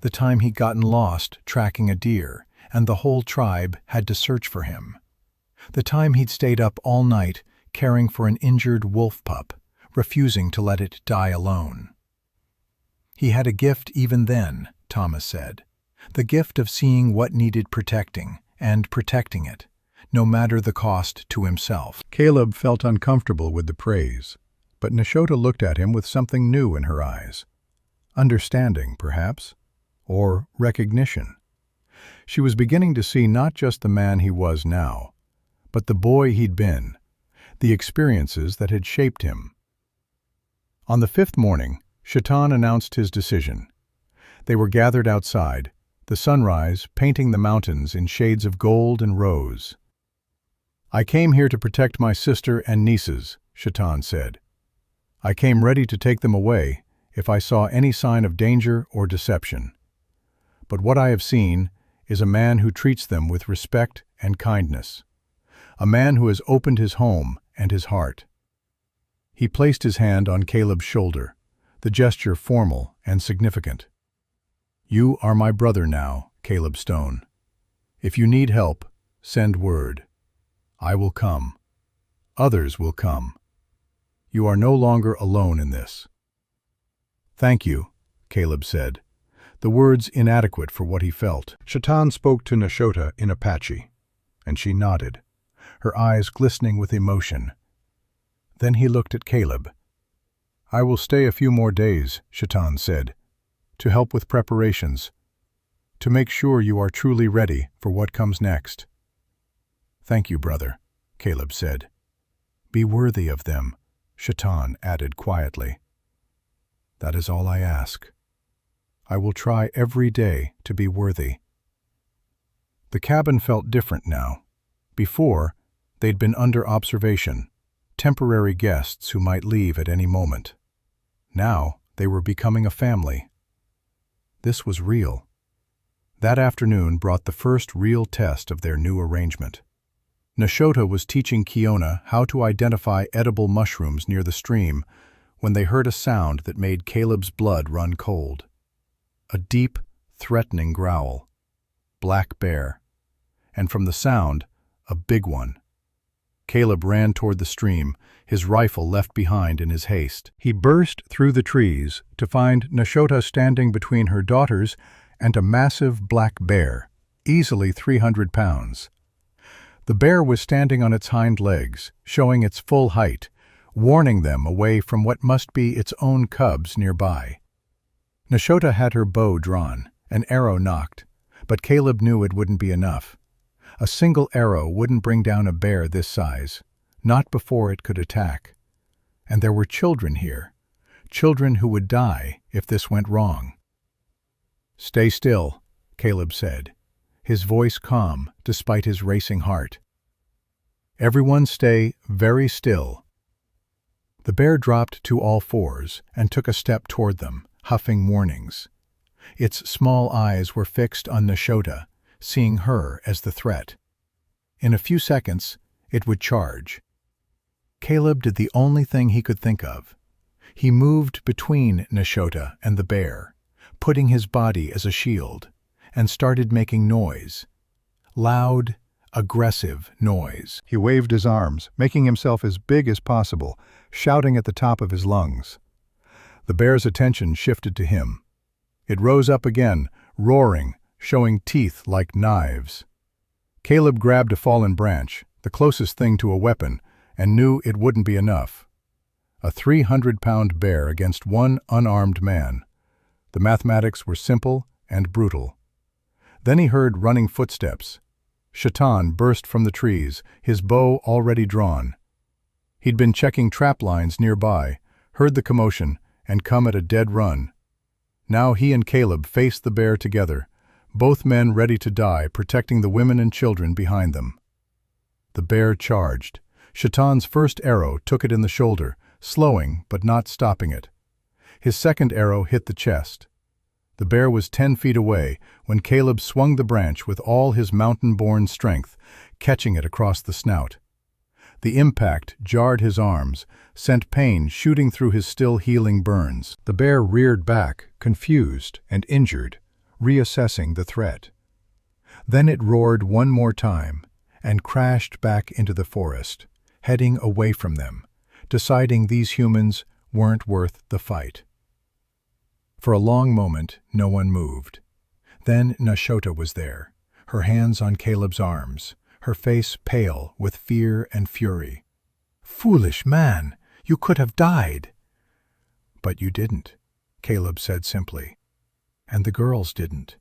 The time he'd gotten lost tracking a deer and the whole tribe had to search for him. The time he'd stayed up all night caring for an injured wolf pup, refusing to let it die alone. He had a gift even then, Thomas said, the gift of seeing what needed protecting and protecting it, no matter the cost to himself. Caleb felt uncomfortable with the praise, but Nashota looked at him with something new in her eyes. Understanding, perhaps, or recognition. She was beginning to see not just the man he was now, but the boy he'd been, the experiences that had shaped him. On the 5th morning, Shaitan announced his decision. They were gathered outside, the sunrise painting the mountains in shades of gold and rose. "I came here to protect my sister and nieces," Shaitan said. "I came ready to take them away if I saw any sign of danger or deception. But what I have seen is a man who treats them with respect and kindness. A man who has opened his home and his heart." He placed his hand on Caleb's shoulder, the gesture formal and significant. "You are my brother now, Caleb Stone. If you need help, send word. I will come. Others will come. You are no longer alone in this." "Thank you," Caleb said, the words inadequate for what he felt. Shaitan spoke to Nashota in Apache, and she nodded, her eyes glistening with emotion. Then he looked at Caleb. "I will stay a few more days," Shaitan said, "to help with preparations, to make sure you are truly ready for what comes next." "Thank you, brother," Caleb said. "Be worthy of them," Shaitan added quietly. "That is all I ask. I will try every day to be worthy." The cabin felt different now. Before, they'd been under observation, temporary guests who might leave at any moment. Now they were becoming a family. This was real. That afternoon brought the first real test of their new arrangement. Nashota was teaching Kiona how to identify edible mushrooms near the stream when they heard a sound that made Caleb's blood run cold. A deep, threatening growl. Black bear. And from the sound, a big one. Caleb ran toward the stream, his rifle left behind in his haste. He burst through the trees to find Nashota standing between her daughters and a massive black bear, easily 300 pounds. The bear was standing on its hind legs, showing its full height, warning them away from what must be its own cubs nearby. Nashota had her bow drawn, an arrow nocked, but Caleb knew it wouldn't be enough. A single arrow wouldn't bring down a bear this size, not before it could attack. And there were children here, children who would die if this went wrong. "Stay still," Caleb said, his voice calm despite his racing heart. "Everyone stay very still." The bear dropped to all fours and took a step toward them, huffing warnings. Its small eyes were fixed on Nashota, seeing her as the threat. In a few seconds, it would charge. Caleb did the only thing he could think of. He moved between Nashota and the bear, putting his body as a shield, and started making noise. Loud, aggressive noise. He waved his arms, making himself as big as possible, shouting at the top of his lungs. The bear's attention shifted to him. It rose up again, roaring, showing teeth like knives. Caleb grabbed a fallen branch, the closest thing to a weapon, and knew it wouldn't be enough. A 300-pound bear against one unarmed man. The mathematics were simple and brutal. Then he heard running footsteps. Shaitan burst from the trees, his bow already drawn. He'd been checking trap lines nearby, heard the commotion, and come at a dead run. Now he and Caleb faced the bear together, both men ready to die, protecting the women and children behind them. The bear charged. Shaitan's first arrow took it in the shoulder, slowing but not stopping it. His second arrow hit the chest. The bear was 10 feet away when Caleb swung the branch with all his mountain-born strength, catching it across the snout. The impact jarred his arms, sent pain shooting through his still healing burns. The bear reared back, confused and injured, reassessing the threat. Then it roared one more time and crashed back into the forest, heading away from them, deciding these humans weren't worth the fight. For a long moment, no one moved. Then Nashota was there, her hands on Caleb's arms, her face pale with fear and fury. "Foolish man, you could have died." "But you didn't," Caleb said simply. "And the girls didn't."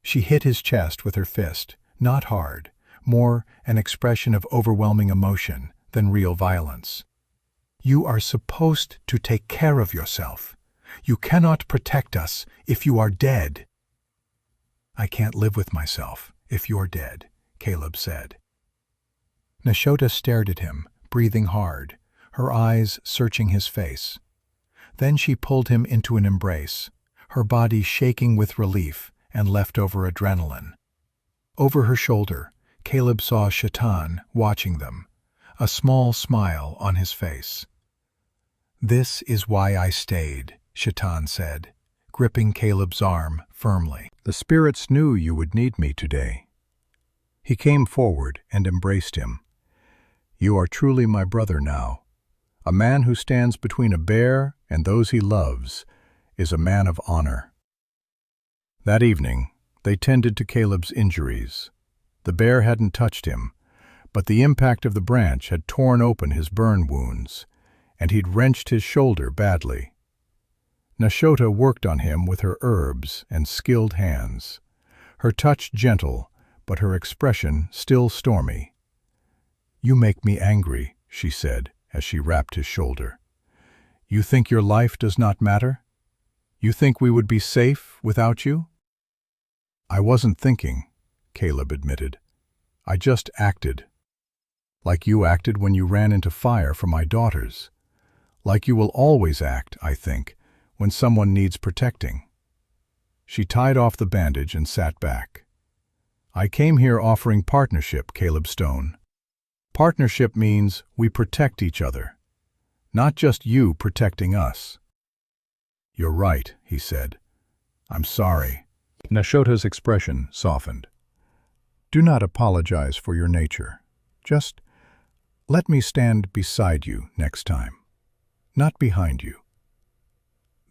She hit his chest with her fist, not hard, more an expression of overwhelming emotion than real violence. "You are supposed to take care of yourself. You cannot protect us if you are dead." "I can't live with myself if you're dead," Caleb said. Nashota stared at him, breathing hard, her eyes searching his face. Then she pulled him into an embrace, her body shaking with relief and leftover adrenaline. Over her shoulder, Caleb saw Shaitan watching them, a small smile on his face. "This is why I stayed," Shaitan said, gripping Caleb's arm firmly. "The spirits knew you would need me today." He came forward and embraced him. "You are truly my brother now. A man who stands between a bear and those he loves is a man of honor." That evening, they tended to Caleb's injuries. The bear hadn't touched him, but the impact of the branch had torn open his burn wounds, and he'd wrenched his shoulder badly. Nashota worked on him with her herbs and skilled hands, her touch gentle, but her expression still stormy. "You make me angry," she said as she wrapped his shoulder. "You think your life does not matter? You think we would be safe without you?" "I wasn't thinking," Caleb admitted. "I just acted. Like you acted when you ran into fire for my daughters. Like you will always act, I think, when someone needs protecting." She tied off the bandage and sat back. "I came here offering partnership, Caleb Stone. Partnership means we protect each other, not just you protecting us." "You're right," he said. "I'm sorry." Nashota's expression softened. "Do not apologize for your nature. Just let me stand beside you next time, not behind you."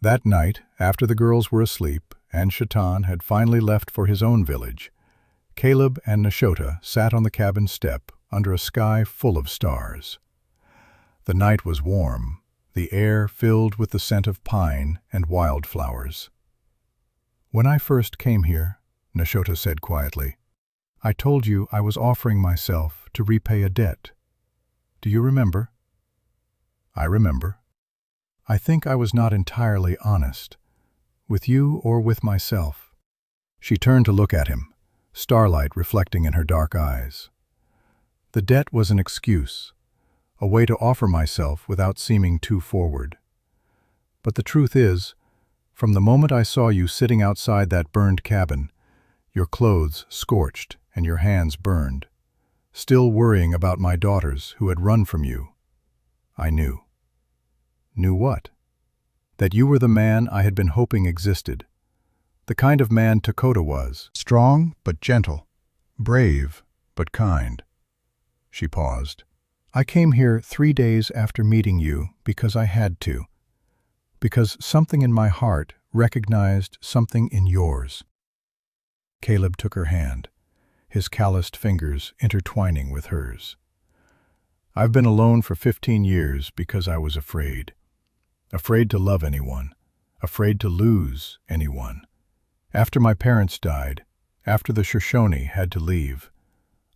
That night, after the girls were asleep and Shaitan had finally left for his own village, Caleb and Nashota sat on the cabin step under a sky full of stars. The night was warm, the air filled with the scent of pine and wildflowers. "When I first came here," Nashota said quietly, "I told you I was offering myself to repay a debt. Do you remember?" "I remember." "I think I was not entirely honest, with you or with myself." She turned to look at him, starlight reflecting in her dark eyes. "The debt was an excuse, a way to offer myself without seeming too forward. But the truth is, from the moment I saw you sitting outside that burned cabin, your clothes scorched and your hands burned, still worrying about my daughters who had run from you, I knew." "Knew what?" "That you were the man I had been hoping existed. The kind of man Dakota was. Strong but gentle, brave but kind." She paused. "I came here 3 days after meeting you because I had to. Because something in my heart recognized something in yours." Caleb took her hand, his calloused fingers intertwining with hers. "I've been alone for 15 years because I was afraid. Afraid to love anyone, afraid to lose anyone. After my parents died, after the Shoshone had to leave,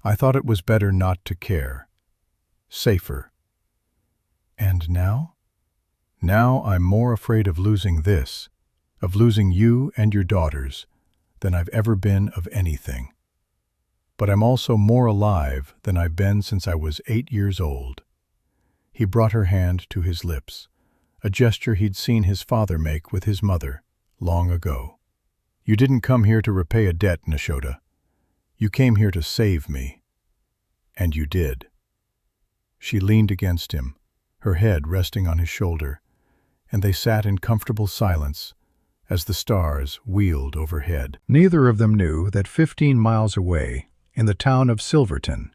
I thought it was better not to care. Safer. And now? Now I'm more afraid of losing this, of losing you and your daughters, than I've ever been of anything. But I'm also more alive than I've been since I was 8 years old." He brought her hand to his lips, a gesture he'd seen his father make with his mother long ago. "You didn't come here to repay a debt, Nashota. You came here to save me. And you did." She leaned against him, her head resting on his shoulder, and they sat in comfortable silence as the stars wheeled overhead. Neither of them knew that 15 miles away, in the town of Silverton,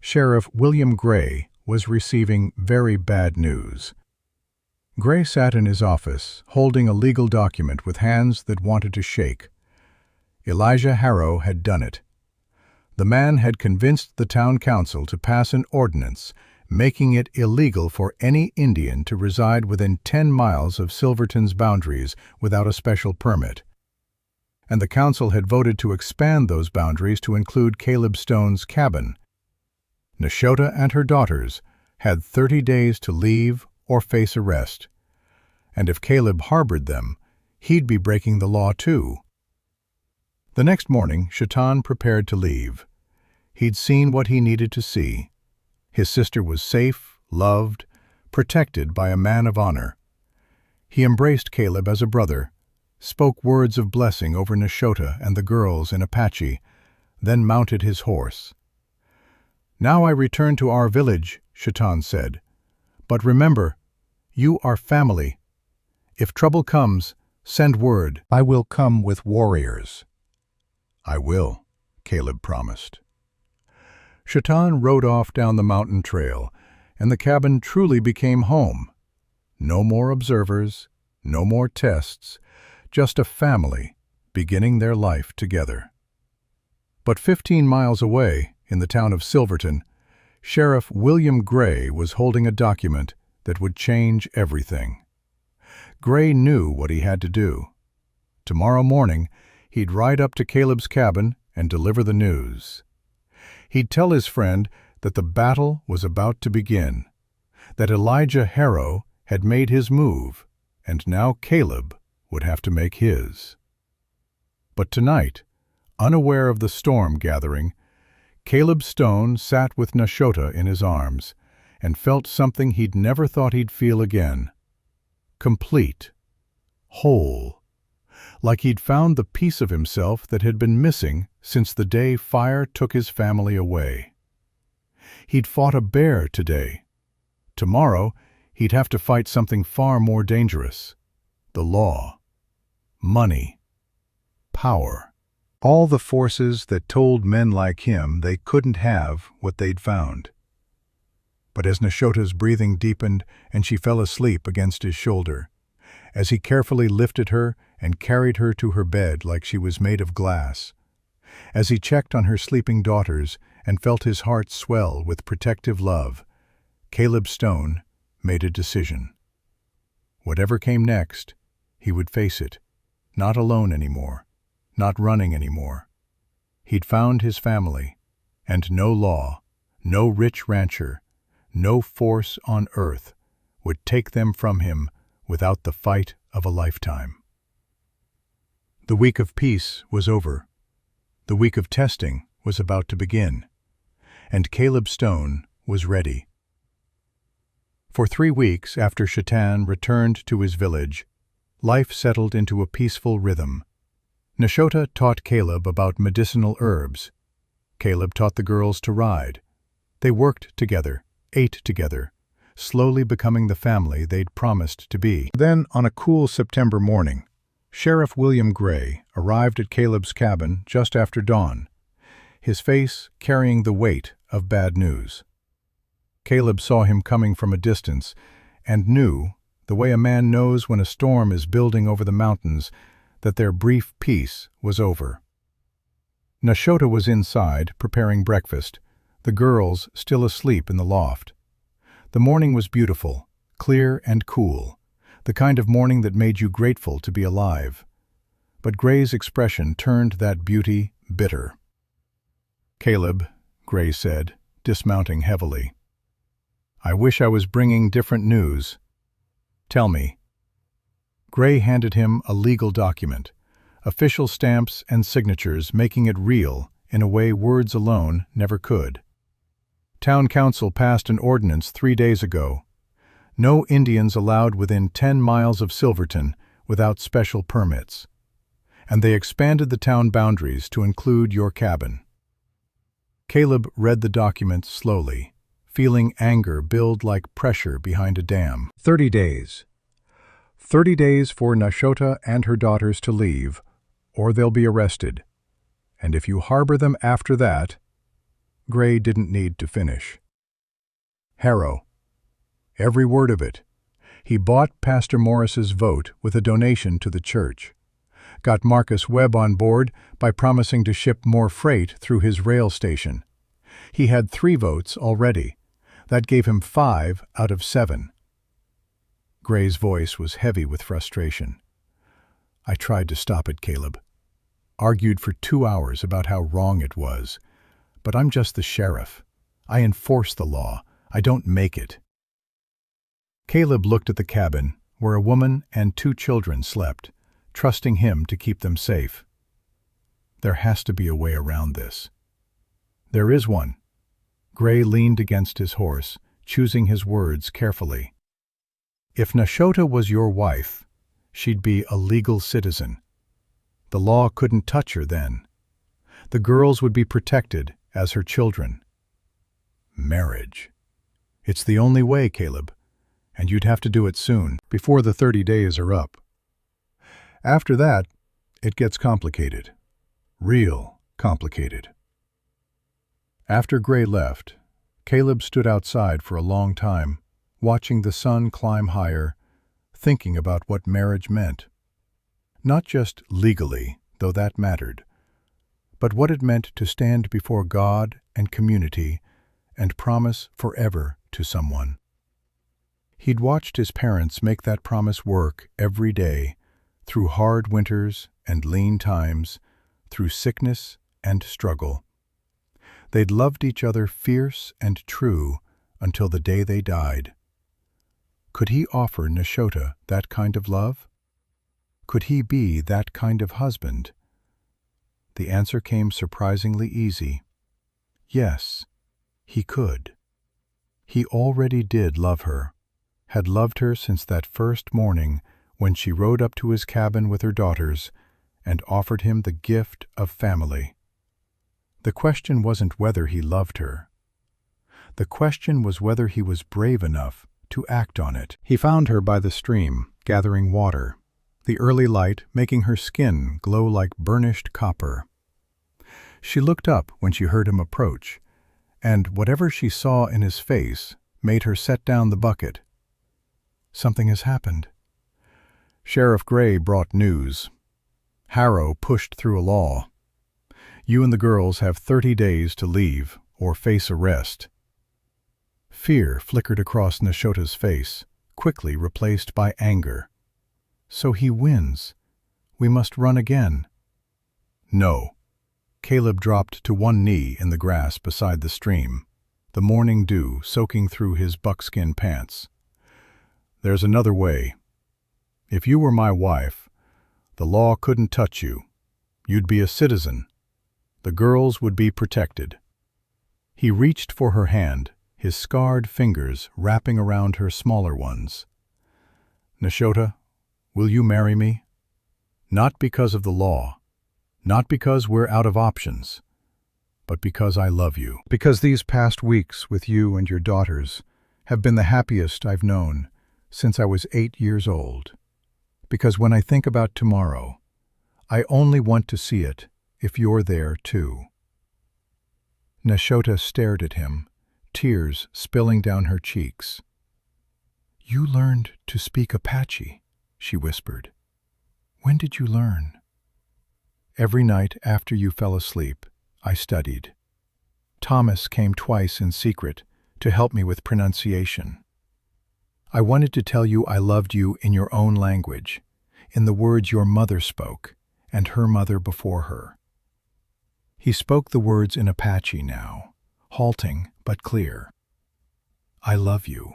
Sheriff William Gray was receiving very bad news. Gray sat in his office, holding a legal document with hands that wanted to shake. Elijah Harrow had done it. The man had convinced the town council to pass an ordinance making it illegal for any Indian to reside within 10 miles of Silverton's boundaries without a special permit. And the council had voted to expand those boundaries to include Caleb Stone's cabin. Nashotah and her daughters had 30 days to leave or face arrest. And if Caleb harbored them, he'd be breaking the law too. The next morning, Shaitan prepared to leave. He'd seen what he needed to see. His sister was safe, loved, protected by a man of honor. He embraced Caleb as a brother, spoke words of blessing over Nashotah and the girls in Apache, then mounted his horse. "Now I return to our village," Shaitan said. "But remember, you are family. If trouble comes, send word." "I will come with warriors." "I will," Caleb promised. Shaitan rode off down the mountain trail, and the cabin truly became home. No more observers, no more tests, just a family beginning their life together. But 15 miles away, in the town of Silverton, Sheriff William Gray was holding a document that would change everything. Gray knew what he had to do. Tomorrow morning, he'd ride up to Caleb's cabin and deliver the news. He'd tell his friend that the battle was about to begin, that Elijah Harrow had made his move, and now Caleb would have to make his. But tonight, unaware of the storm gathering, Caleb Stone sat with Nashotah in his arms and felt something he'd never thought he'd feel again. Complete. Whole. Like he'd found the piece of himself that had been missing since the day fire took his family away. He'd fought a bear today. Tomorrow, he'd have to fight something far more dangerous. The law. Money. Power. All the forces that told men like him they couldn't have what they'd found. But as Nashotah's breathing deepened and she fell asleep against his shoulder, as he carefully lifted her and carried her to her bed like she was made of glass, as he checked on her sleeping daughters and felt his heart swell with protective love, Caleb Stone made a decision. Whatever came next, he would face it, not alone anymore, not running anymore. He'd found his family, and no law, no rich rancher, no force on earth would take them from him without the fight of a lifetime. The week of peace was over. The week of testing was about to begin, and Caleb Stone was ready. For 3 weeks after Shaitan returned to his village, life settled into a peaceful rhythm. Nashotah taught Caleb about medicinal herbs. Caleb taught the girls to ride. They worked together, ate together, slowly becoming the family they'd promised to be. Then, on a cool September morning, Sheriff William Gray arrived at Caleb's cabin just after dawn, his face carrying the weight of bad news. Caleb saw him coming from a distance and knew, the way a man knows when a storm is building over the mountains, that their brief peace was over. Nashotah was inside, preparing breakfast, the girls still asleep in the loft. The morning was beautiful, clear and cool, the kind of morning that made you grateful to be alive. But Gray's expression turned that beauty bitter. "Caleb," Gray said, dismounting heavily, "I wish I was bringing different news. Tell me." Gray handed him a legal document, official stamps and signatures making it real in a way words alone never could. Town council passed an ordinance 3 days ago. No Indians allowed within 10 miles of Silverton without special permits. And they expanded the town boundaries to include your cabin. Caleb read the document slowly, feeling anger build like pressure behind a dam. 30 days. 30 days for Nashotah and her daughters to leave, or they'll be arrested. And if you harbor them after that... Gray didn't need to finish. Harrow. Every word of it. He bought Pastor Morris's vote with a donation to the church. Got Marcus Webb on board by promising to ship more freight through his rail station. He had 3 votes already. That gave him 5 out of 7. Gray's voice was heavy with frustration. I tried to stop it, Caleb. Argued for 2 hours about how wrong it was. But I'm just the sheriff. I enforce the law. I don't make it. Caleb looked at the cabin, where a woman and 2 children slept, trusting him to keep them safe. There has to be a way around this. There is one. Gray leaned against his horse, choosing his words carefully. If Nashota was your wife, she'd be a legal citizen. The law couldn't touch her then. The girls would be protected as her children. Marriage. It's the only way, Caleb, and you'd have to do it soon, before the 30 days are up. After that, it gets complicated. Real complicated. After Gray left, Caleb stood outside for a long time, watching the sun climb higher, thinking about what marriage meant. Not just legally, though that mattered, but what it meant to stand before God and community and promise forever to someone. He'd watched his parents make that promise work every day, through hard winters and lean times, through sickness and struggle. They'd loved each other fierce and true until the day they died. Could he offer Nashota that kind of love? Could he be that kind of husband? The answer came surprisingly easy. Yes, he could. He already did love her, had loved her since that first morning when she rode up to his cabin with her daughters and offered him the gift of family. The question wasn't whether he loved her. The question was whether he was brave enough to act on it. He found her by the stream, gathering water, the early light making her skin glow like burnished copper. She looked up when she heard him approach, and whatever she saw in his face made her set down the bucket. Something has happened. Sheriff Gray brought news. Harrow pushed through a law. You and the girls have 30 days to leave or face arrest. Fear flickered across Nashota's face, quickly replaced by anger. So he wins. We must run again. No. Caleb dropped to one knee in the grass beside the stream, the morning dew soaking through his buckskin pants. There's another way. If you were my wife, the law couldn't touch you. You'd be a citizen. The girls would be protected. He reached for her hand, his scarred fingers wrapping around her smaller ones. Nashota, will you marry me? Not because of the law, not because we're out of options, but because I love you. Because these past weeks with you and your daughters have been the happiest I've known since I was 8 years old. Because when I think about tomorrow, I only want to see it if you're there too. Nashota stared at him, tears spilling down her cheeks. You learned to speak Apache, she whispered. When did you learn? Every night after you fell asleep, I studied. Thomas came twice in secret to help me with pronunciation. I wanted to tell you I loved you in your own language, in the words your mother spoke, and her mother before her. He spoke the words in Apache now, halting but clear. I love you.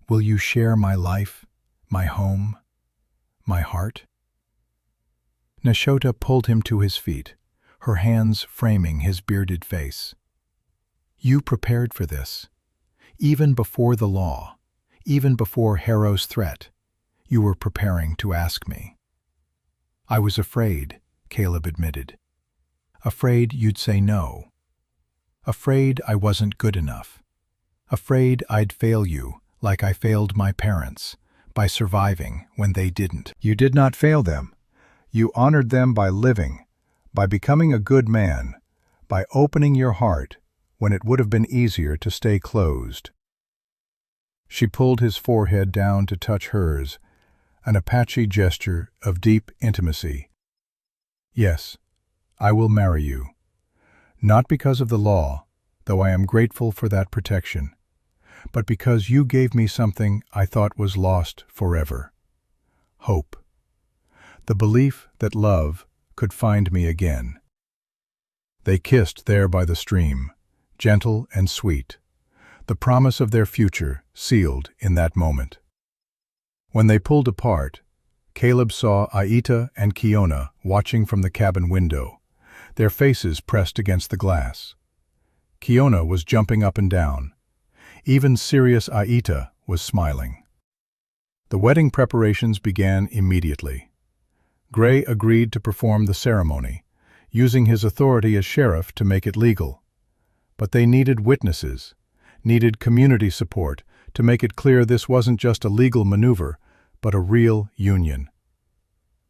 Will you share my life, my home, my heart? Nashota pulled him to his feet, her hands framing his bearded face. You prepared for this. Even before the law, even before Harrow's threat, you were preparing to ask me. I was afraid, Caleb admitted. Afraid you'd say no. Afraid I wasn't good enough. Afraid I'd fail you like I failed my parents, by surviving when they didn't. You did not fail them. You honored them by living, by becoming a good man, by opening your heart when it would have been easier to stay closed. She pulled his forehead down to touch hers, an Apache gesture of deep intimacy. Yes, I will marry you. Not because of the law, though I am grateful for that protection, but because you gave me something I thought was lost forever. Hope. The belief that love could find me again. They kissed there by the stream, gentle and sweet, the promise of their future sealed in that moment. When they pulled apart, Caleb saw Aita and Kiona watching from the cabin window, their faces pressed against the glass. Kiona was jumping up and down. Even serious Aita was smiling. The wedding preparations began immediately. Gray agreed to perform the ceremony, using his authority as sheriff to make it legal. But they needed witnesses, needed community support to make it clear this wasn't just a legal maneuver, but a real union.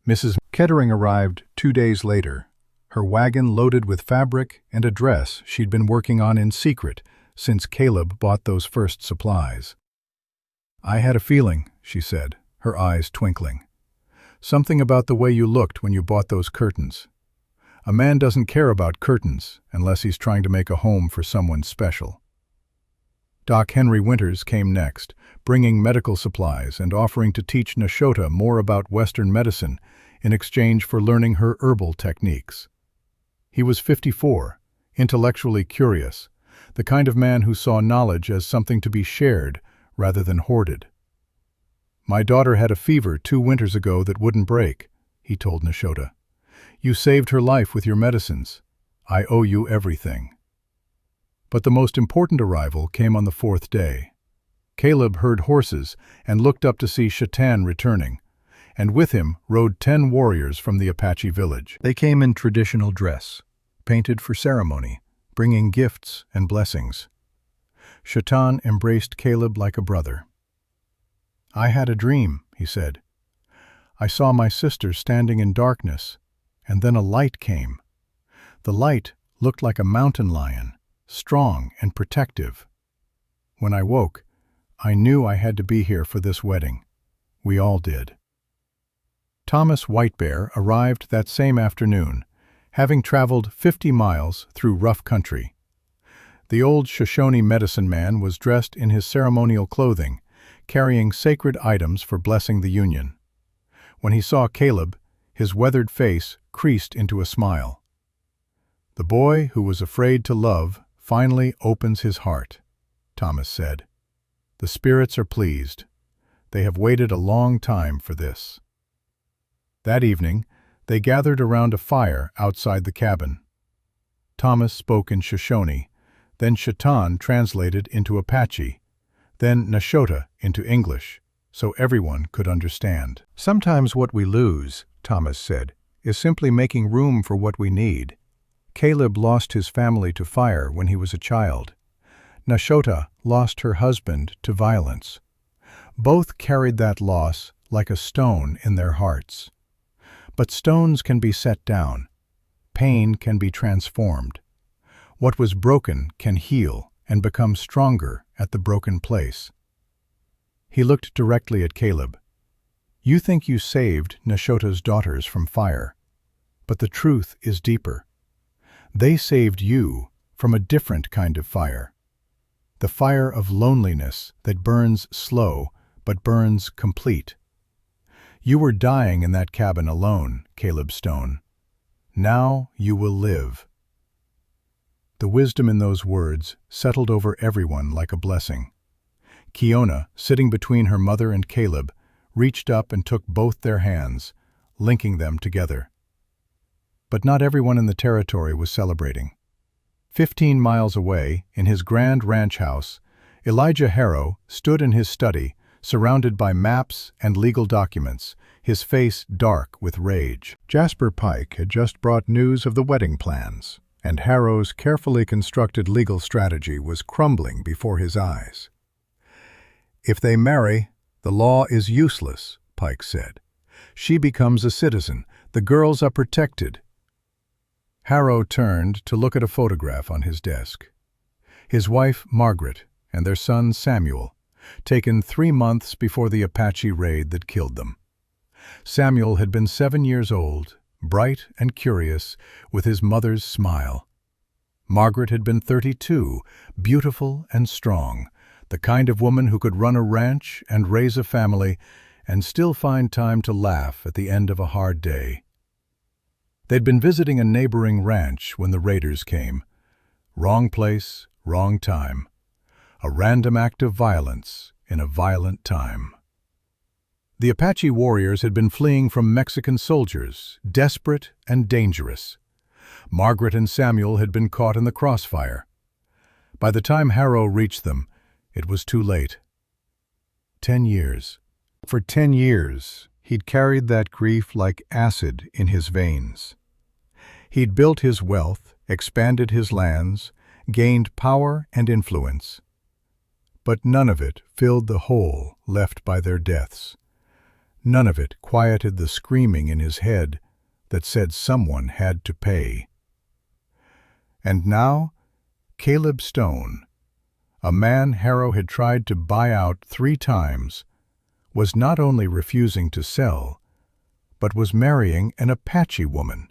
Mrs. Kettering arrived 2 days later, her wagon loaded with fabric and a dress she'd been working on in secret since Caleb bought those first supplies. "I had a feeling," she said, her eyes twinkling. "Something about the way you looked when you bought those curtains. A man doesn't care about curtains unless he's trying to make a home for someone special." Doc Henry Winters came next, bringing medical supplies and offering to teach Nashota more about Western medicine in exchange for learning her herbal techniques. He was 54, intellectually curious, the kind of man who saw knowledge as something to be shared rather than hoarded. "My daughter had a fever 2 winters ago that wouldn't break," he told Nashota. "You saved her life with your medicines. I owe you everything." But the most important arrival came on the 4th day. Caleb heard horses and looked up to see Shatan returning, and with him rode 10 warriors from the Apache village. They came in traditional dress, painted for ceremony, bringing gifts and blessings. Shatan embraced Caleb like a brother. "I had a dream," he said. "I saw my sister standing in darkness, and then a light came. The light looked like a mountain lion, strong and protective. When I woke, I knew I had to be here for this wedding. We all did." Thomas Whitebear arrived that same afternoon, having traveled 50 miles through rough country. The old Shoshone medicine man was dressed in his ceremonial clothing, carrying sacred items for blessing the union. When he saw Caleb, his weathered face creased into a smile. "The boy who was afraid to love finally opens his heart," Thomas said. "The spirits are pleased. They have waited a long time for this." That evening, they gathered around a fire outside the cabin. Thomas spoke in Shoshone, then Shatan translated into Apache, then Nashota into English, so everyone could understand. "Sometimes what we lose," Thomas said, "is simply making room for what we need. Caleb lost his family to fire when he was a child. Nashota lost her husband to violence. Both carried that loss like a stone in their hearts. But stones can be set down. Pain can be transformed. What was broken can heal and become stronger at the broken place." He looked directly at Caleb. "You think you saved Nashota's daughters from fire, but the truth is deeper. They saved you from a different kind of fire. The fire of loneliness that burns slow but burns complete. You were dying in that cabin alone, Caleb Stone. Now you will live." The wisdom in those words settled over everyone like a blessing. Kiona, sitting between her mother and Caleb, reached up and took both their hands, linking them together. But not everyone in the territory was celebrating. 15 miles away, in his grand ranch house, Elijah Harrow stood in his study, surrounded by maps and legal documents, his face dark with rage. Jasper Pike had just brought news of the wedding plans, and Harrow's carefully constructed legal strategy was crumbling before his eyes. "If they marry, the law is useless," Pike said. "She becomes a citizen. The girls are protected." Harrow turned to look at a photograph on his desk. His wife, Margaret, and their son, Samuel, taken 3 months before the Apache raid that killed them. Samuel had been 7 years old, bright and curious, with his mother's smile. Margaret had been 32, beautiful and strong, the kind of woman who could run a ranch and raise a family and still find time to laugh at the end of a hard day. They'd been visiting a neighboring ranch when the raiders came. Wrong place, wrong time. A random act of violence in a violent time. The Apache warriors had been fleeing from Mexican soldiers, desperate and dangerous. Margaret and Samuel had been caught in the crossfire. By the time Harrow reached them, it was too late. 10 years. For 10 years, he'd carried that grief like acid in his veins. He'd built his wealth, expanded his lands, gained power and influence. But none of it filled the hole left by their deaths. None of it quieted the screaming in his head that said someone had to pay. And now, Caleb Stone, a man Harrow had tried to buy out 3 times, was not only refusing to sell, but was marrying an Apache woman,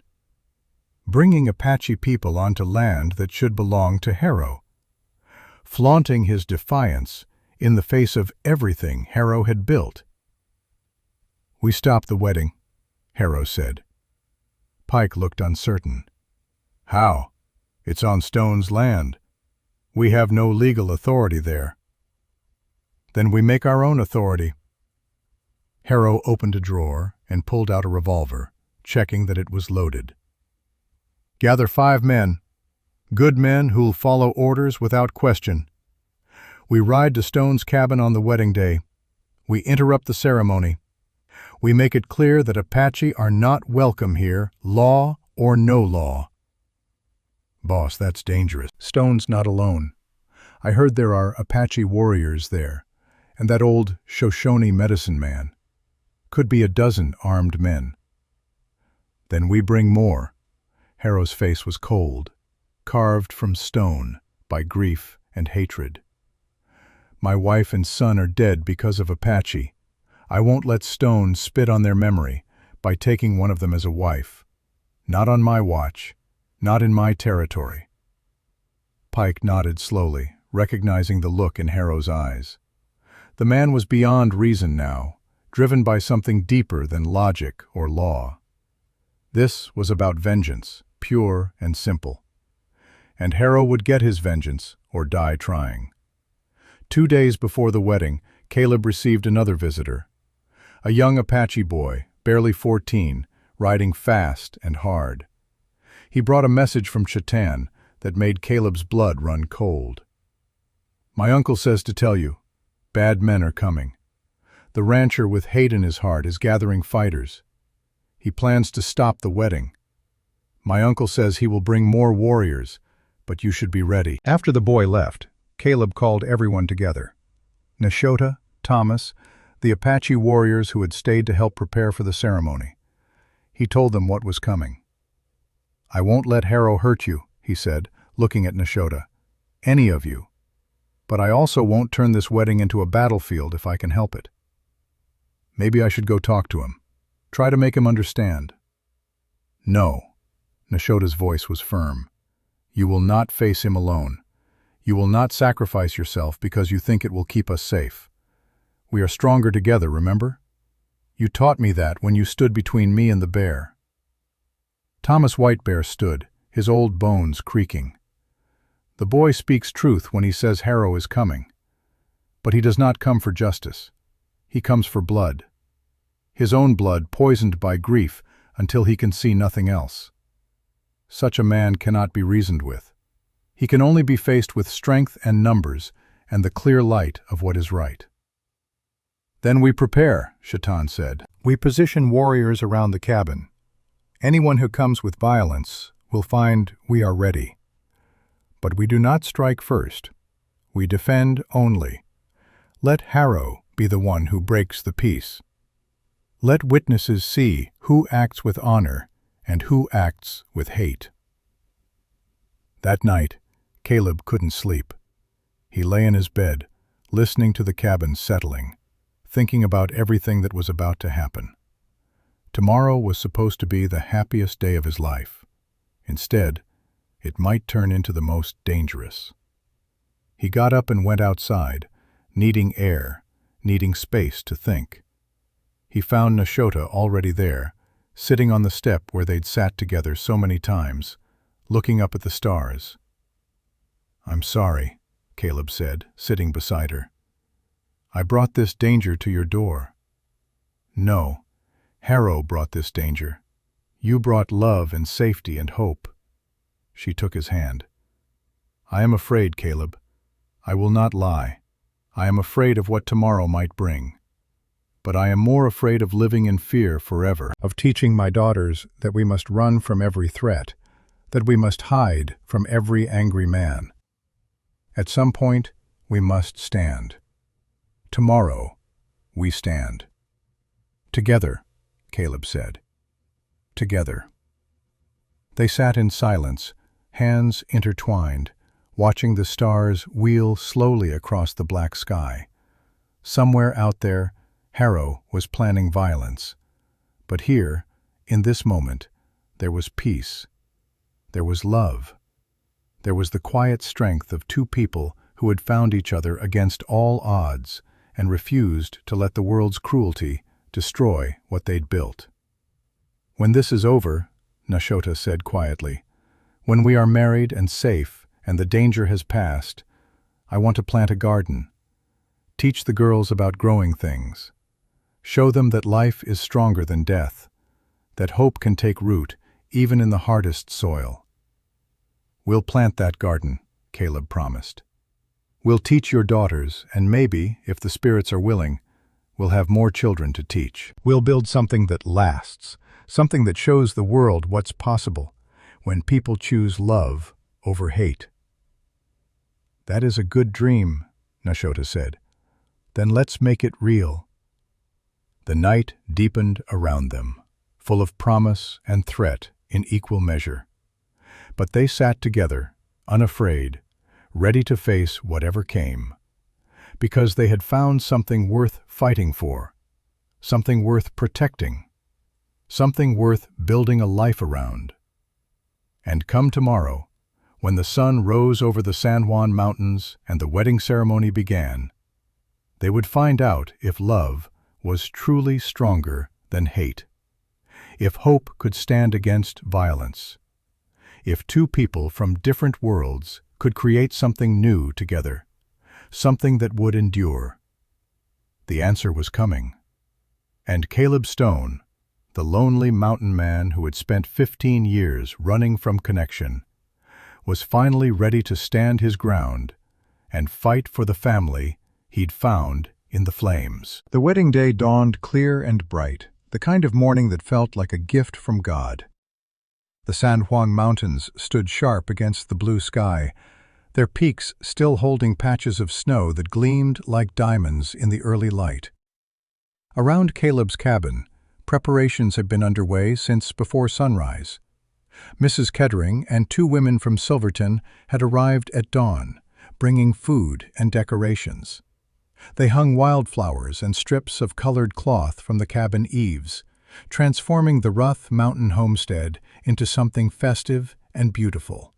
bringing Apache people onto land that should belong to Harrow, flaunting his defiance in the face of everything Harrow had built. "We stopped the wedding," Harrow said. Pike looked uncertain. "How? It's on Stone's land. We have no legal authority there." "Then we make our own authority." Harrow opened a drawer and pulled out a revolver, checking that it was loaded. "Gather 5 men, good men who'll follow orders without question. We ride to Stone's cabin on the wedding day. We interrupt the ceremony. We make it clear that Apache are not welcome here, law or no law." "Boss, that's dangerous. Stone's not alone. I heard there are Apache warriors there, and that old Shoshone medicine man. Could be a dozen armed men." "Then we bring more." Harrow's face was cold, carved from stone by grief and hatred. "My wife and son are dead because of Apache. I won't let Stone spit on their memory by taking one of them as a wife. Not on my watch, not in my territory." Pike nodded slowly, recognizing the look in Harrow's eyes. The man was beyond reason now, driven by something deeper than logic or law. This was about vengeance, pure and simple. And Harrow would get his vengeance or die trying. 2 days before the wedding, Caleb received another visitor. A young Apache boy, barely 14, riding fast and hard. He brought a message from Chetan that made Caleb's blood run cold. "My uncle says to tell you, bad men are coming. The rancher with hate in his heart is gathering fighters. He plans to stop the wedding. My uncle says he will bring more warriors, but you should be ready." After the boy left, Caleb called everyone together. Nashota, Thomas, the Apache warriors who had stayed to help prepare for the ceremony. He told them what was coming. "I won't let Harrow hurt you," he said, looking at Nashota. "Any of you. But I also won't turn this wedding into a battlefield if I can help it. Maybe I should go talk to him. Try to make him understand." "No." Nashota's voice was firm. "You will not face him alone. You will not sacrifice yourself because you think it will keep us safe. We are stronger together, remember? You taught me that when you stood between me and the bear." Thomas Whitebear stood, his old bones creaking. "The boy speaks truth when he says Harrow is coming. But he does not come for justice. He comes for blood. His own blood poisoned by grief until he can see nothing else. Such a man cannot be reasoned with. He can only be faced with strength and numbers and the clear light of what is right." "Then we prepare," Chetan said. "We position warriors around the cabin. Anyone who comes with violence will find we are ready. But we do not strike first. We defend only. Let Harrow be the one who breaks the peace. Let witnesses see who acts with honor and who acts with hate." That night, Caleb couldn't sleep. He lay in his bed, listening to the cabin settling, thinking about everything that was about to happen. Tomorrow was supposed to be the happiest day of his life. Instead, it might turn into the most dangerous. He got up and went outside, needing air, needing space to think. He found Nashota already there, sitting on the step where they'd sat together so many times, looking up at the stars. "I'm sorry," Caleb said, sitting beside her. "I brought this danger to your door." "No, Harrow brought this danger. You brought love and safety and hope." She took his hand. "I am afraid, Caleb. I will not lie. I am afraid of what tomorrow might bring. But I am more afraid of living in fear forever, of teaching my daughters that we must run from every threat, that we must hide from every angry man. At some point, we must stand. Tomorrow, we stand." "Together," Caleb said. "Together." They sat in silence, hands intertwined, watching the stars wheel slowly across the black sky. Somewhere out there, Harrow was planning violence. But here, in this moment, there was peace. There was love. There was the quiet strength of two people who had found each other against all odds and refused to let the world's cruelty destroy what they'd built. "When this is over," Nashota said quietly, "when we are married and safe and the danger has passed, I want to plant a garden. Teach the girls about growing things. Show them that life is stronger than death, that hope can take root even in the hardest soil." "We'll plant that garden," Caleb promised. "We'll teach your daughters, and maybe, if the spirits are willing, we'll have more children to teach. We'll build something that lasts, something that shows the world what's possible when people choose love over hate." "That is a good dream," Nashota said. "Then let's make it real." The night deepened around them, full of promise and threat in equal measure. But they sat together, unafraid, ready to face whatever came, because they had found something worth fighting for, something worth protecting, something worth building a life around. And come tomorrow, when the sun rose over the San Juan Mountains and the wedding ceremony began, they would find out if love was truly stronger than hate, if hope could stand against violence, if two people from different worlds could create something new together, something that would endure. The answer was coming. And Caleb Stone, the lonely mountain man who had spent 15 years running from connection, was finally ready to stand his ground and fight for the family he'd found in the flames. The wedding day dawned clear and bright, the kind of morning that felt like a gift from God. The San Juan Mountains stood sharp against the blue sky, their peaks still holding patches of snow that gleamed like diamonds in the early light. Around Caleb's cabin, preparations had been underway since before sunrise. Mrs. Kettering and two women from Silverton had arrived at dawn, bringing food and decorations. They hung wildflowers and strips of colored cloth from the cabin eaves, transforming the rough mountain homestead into something festive and beautiful.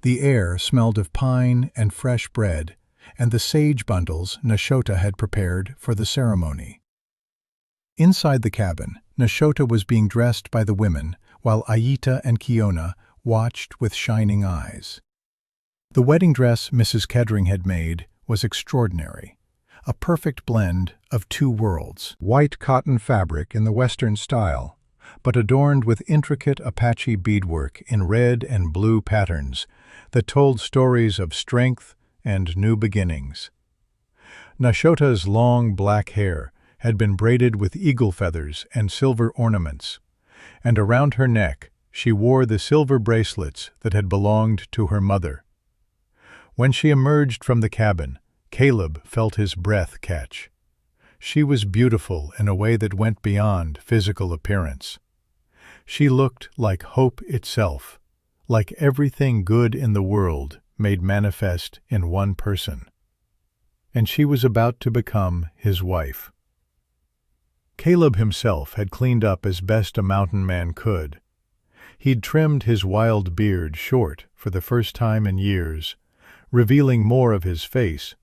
The air smelled of pine and fresh bread, and the sage bundles Nashota had prepared for the ceremony. Inside the cabin, Nashota was being dressed by the women, while Aita and Kiona watched with shining eyes. The wedding dress Mrs. Kettering had made was extraordinary, a perfect blend of two worlds. White cotton fabric in the Western style, but adorned with intricate Apache beadwork in red and blue patterns that told stories of strength and new beginnings. Nashota's long black hair had been braided with eagle feathers and silver ornaments, and around her neck she wore the silver bracelets that had belonged to her mother. When she emerged from the cabin, Caleb felt his breath catch. She was beautiful in a way that went beyond physical appearance. She looked like hope itself, like everything good in the world made manifest in one person. and she was about to become his wife. Caleb himself had cleaned up as best a mountain man could. He'd trimmed his wild beard short for the first time in years, revealing more of his face,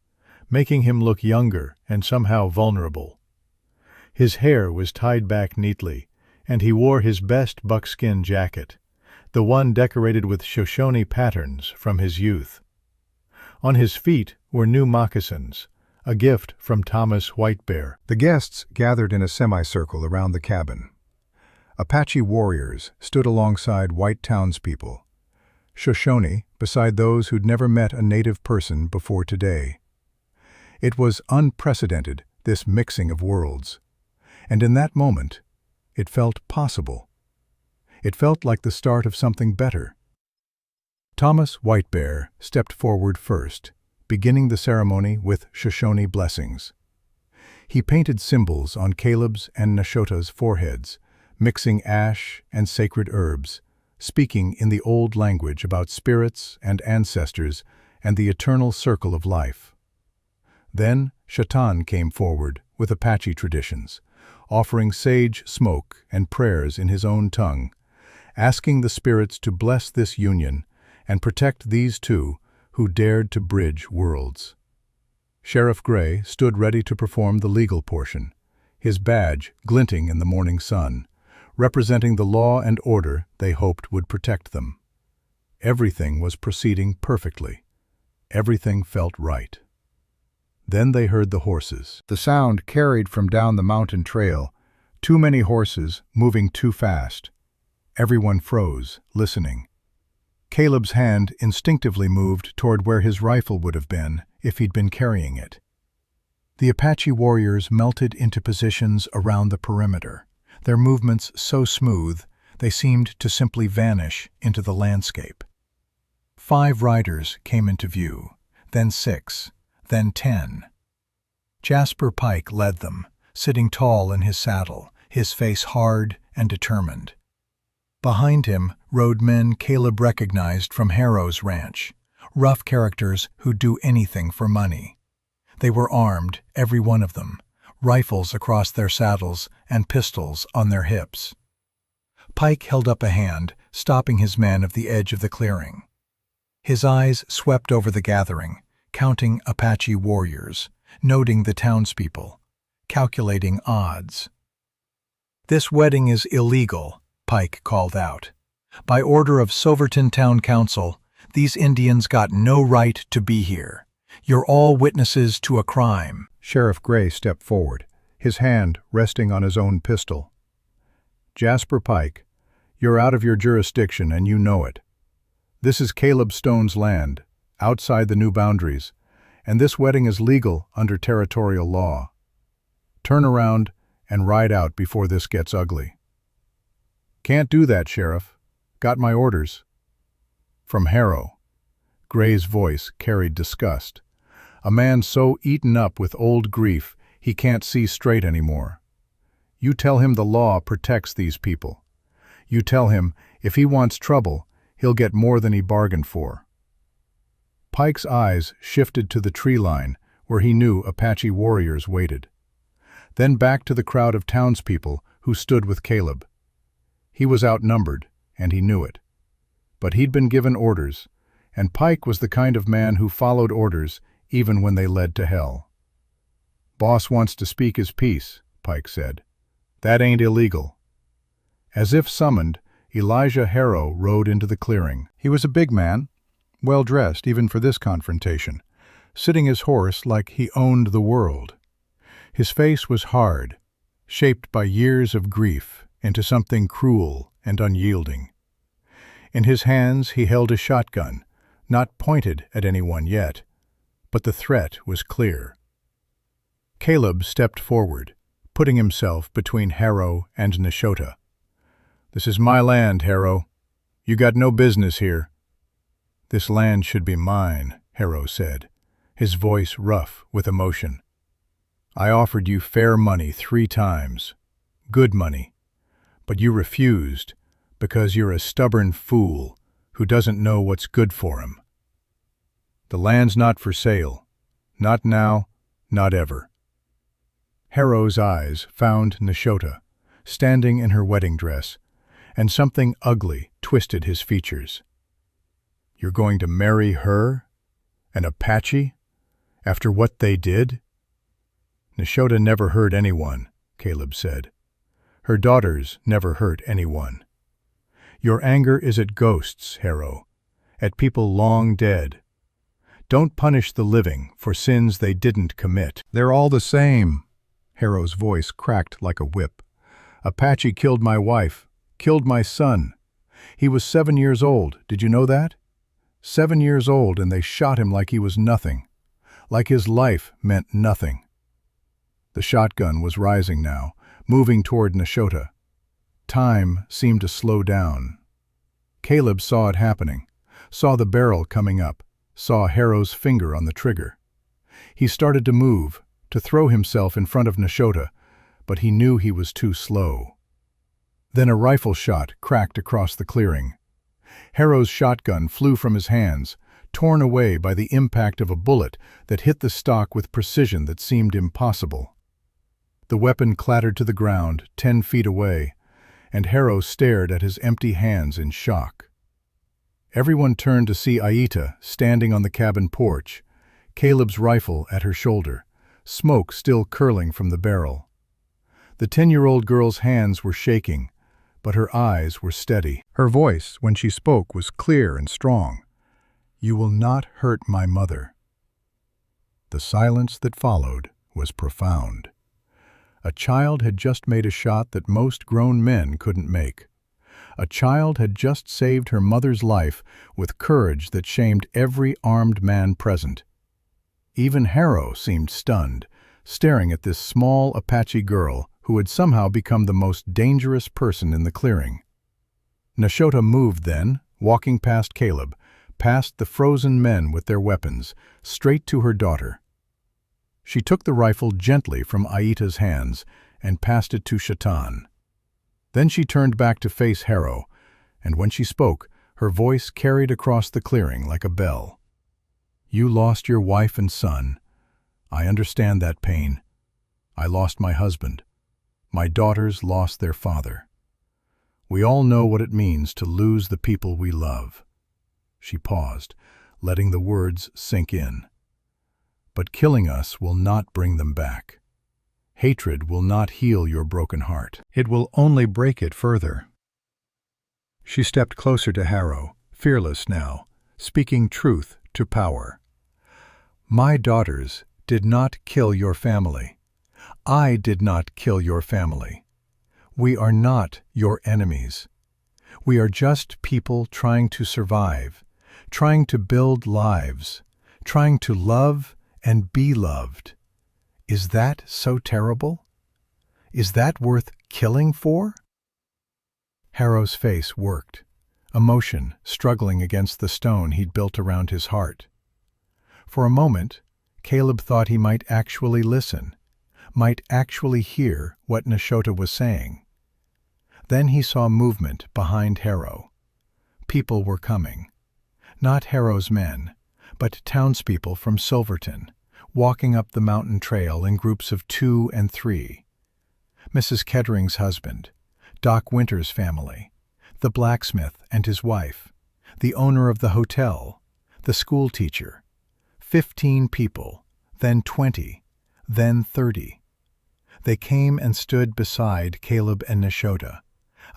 making him look younger and somehow vulnerable. His hair was tied back neatly, and he wore his best buckskin jacket, the one decorated with Shoshone patterns from his youth. On his feet were new moccasins, a gift from Thomas Whitebear. The guests gathered in a semicircle around the cabin. Apache warriors stood alongside white townspeople, Shoshone beside those who'd never met a native person before today. It was unprecedented, this mixing of worlds, and in that moment, it felt possible. It felt like the start of something better. Thomas Whitebear stepped forward first, beginning the ceremony with Shoshone blessings. He painted symbols on Caleb's and Neshota's foreheads, mixing ash and sacred herbs, speaking in the old language about spirits and ancestors and the eternal circle of life. Then Shatan came forward with Apache traditions, offering sage smoke and prayers in his own tongue, asking the spirits to bless this union and protect these two who dared to bridge worlds. Sheriff Gray stood ready to perform the legal portion, his badge glinting in the morning sun, representing the law and order they hoped would protect them. Everything was proceeding perfectly. Everything felt right. Then they heard the horses. The sound carried from down the mountain trail, too many horses moving too fast. Everyone froze, listening. Caleb's hand instinctively moved toward where his rifle would have been if he'd been carrying it. The Apache warriors melted into positions around the perimeter, their movements so smooth they seemed to simply vanish into the landscape. 5 riders came into view, then 6, then 10. Jasper Pike led them, sitting tall in his saddle, his face hard and determined. Behind him rode men Caleb recognized from Harrow's ranch, rough characters who'd do anything for money. They were armed, every one of them, rifles across their saddles and pistols on their hips. Pike held up a hand, stopping his men at the edge of the clearing. His eyes swept over the gathering, counting Apache warriors, noting the townspeople, calculating odds. "This wedding is illegal," Pike called out. "By order of Silverton Town Council, these Indians got no right to be here. You're all witnesses to a crime." Sheriff Gray stepped forward, his hand resting on his own pistol. "Jasper Pike, you're out of your jurisdiction and you know it. This is Caleb Stone's land, outside the new boundaries, and this wedding is legal under territorial law. Turn around and ride out before this gets ugly." "Can't do that, Sheriff. Got my orders." From Harrow, Gray's voice carried disgust. A man so eaten up with old grief he can't see straight anymore. "You tell him the law protects these people. You tell him if he wants trouble, he'll get more than he bargained for." Pike's eyes shifted to the tree line where he knew Apache warriors waited. Then back to the crowd of townspeople who stood with Caleb. He was outnumbered, and he knew it. But he'd been given orders, and Pike was the kind of man who followed orders even when they led to hell. "Boss wants to speak his piece," Pike said. "That ain't illegal." As if summoned, Elijah Harrow rode into the clearing. He was a big man, well-dressed even for this confrontation, sitting his horse like he owned the world. His face was hard, shaped by years of grief into something cruel and unyielding. In his hands he held a shotgun, not pointed at anyone yet, but the threat was clear. Caleb stepped forward, putting himself between Harrow and Neshota. "This is my land, Harrow. You got no business here." "This land should be mine," Harrow said, his voice rough with emotion. "I offered you fair money 3 times, good money, but you refused because you're a stubborn fool who doesn't know what's good for him. The land's not for sale, not now not ever. Harrow's eyes found Nashota, standing in her wedding dress, and something ugly twisted his features. "You're going to marry her? An Apache? After what they did?" "Nashota never hurt anyone," Caleb said. "Her daughters never hurt anyone. Your anger is at ghosts, Harrow, at people long dead. Don't punish the living for sins they didn't commit." "They're all the same." Harrow's voice cracked like a whip. "Apache killed my wife, killed my son. He was 7 years old, did you know that? 7 years old, and they shot him like he was nothing. Like his life meant nothing." The shotgun was rising now, moving toward Nashota. Time seemed to slow down. Caleb saw it happening, saw the barrel coming up, saw Harrow's finger on the trigger. He started to move, to throw himself in front of Nashota, but he knew he was too slow. Then a rifle shot cracked across the clearing. Harrow's shotgun flew from his hands, torn away by the impact of a bullet that hit the stock with precision that seemed impossible. The weapon clattered to the ground 10 feet away, and Harrow stared at his empty hands in shock. Everyone turned to see Aita standing on the cabin porch, Caleb's rifle at her shoulder, smoke still curling from the barrel. The 10-year-old girl's hands were shaking, but her eyes were steady. Her voice, when she spoke, was clear and strong. "You will not hurt my mother." The silence that followed was profound. A child had just made a shot that most grown men couldn't make. A child had just saved her mother's life with courage that shamed every armed man present. Even Harrow seemed stunned, staring at this small Apache girl who had somehow become the most dangerous person in the clearing. Nashota moved then, walking past Caleb, past the frozen men with their weapons, straight to her daughter. She took the rifle gently from Aita's hands and passed it to Shatan. Then she turned back to face Harrow, and when she spoke, her voice carried across the clearing like a bell. "You lost your wife and son. I understand that pain. I lost my husband. My daughters lost their father. We all know what it means to lose the people we love." She paused, letting the words sink in. "But killing us will not bring them back. Hatred will not heal your broken heart. It will only break it further." She stepped closer to Harrow, fearless now, speaking truth to power. "My daughters did not kill your family. I did not kill your family. We are not your enemies. We are just people trying to survive, trying to build lives, trying to love and be loved. Is that so terrible? Is that worth killing for?" Harrow's face worked, emotion struggling against the stone he'd built around his heart. For a moment, Caleb thought he might actually listen, might actually hear what Nashota was saying. Then he saw movement behind Harrow. People were coming. Not Harrow's men, but townspeople from Silverton, walking up the mountain trail in groups of 2 and 3. Mrs. Kettering's husband, Doc Winter's family, the blacksmith and his wife, the owner of the hotel, the school teacher. 15 people, then 20, then 30. They came and stood beside Caleb and Nashota,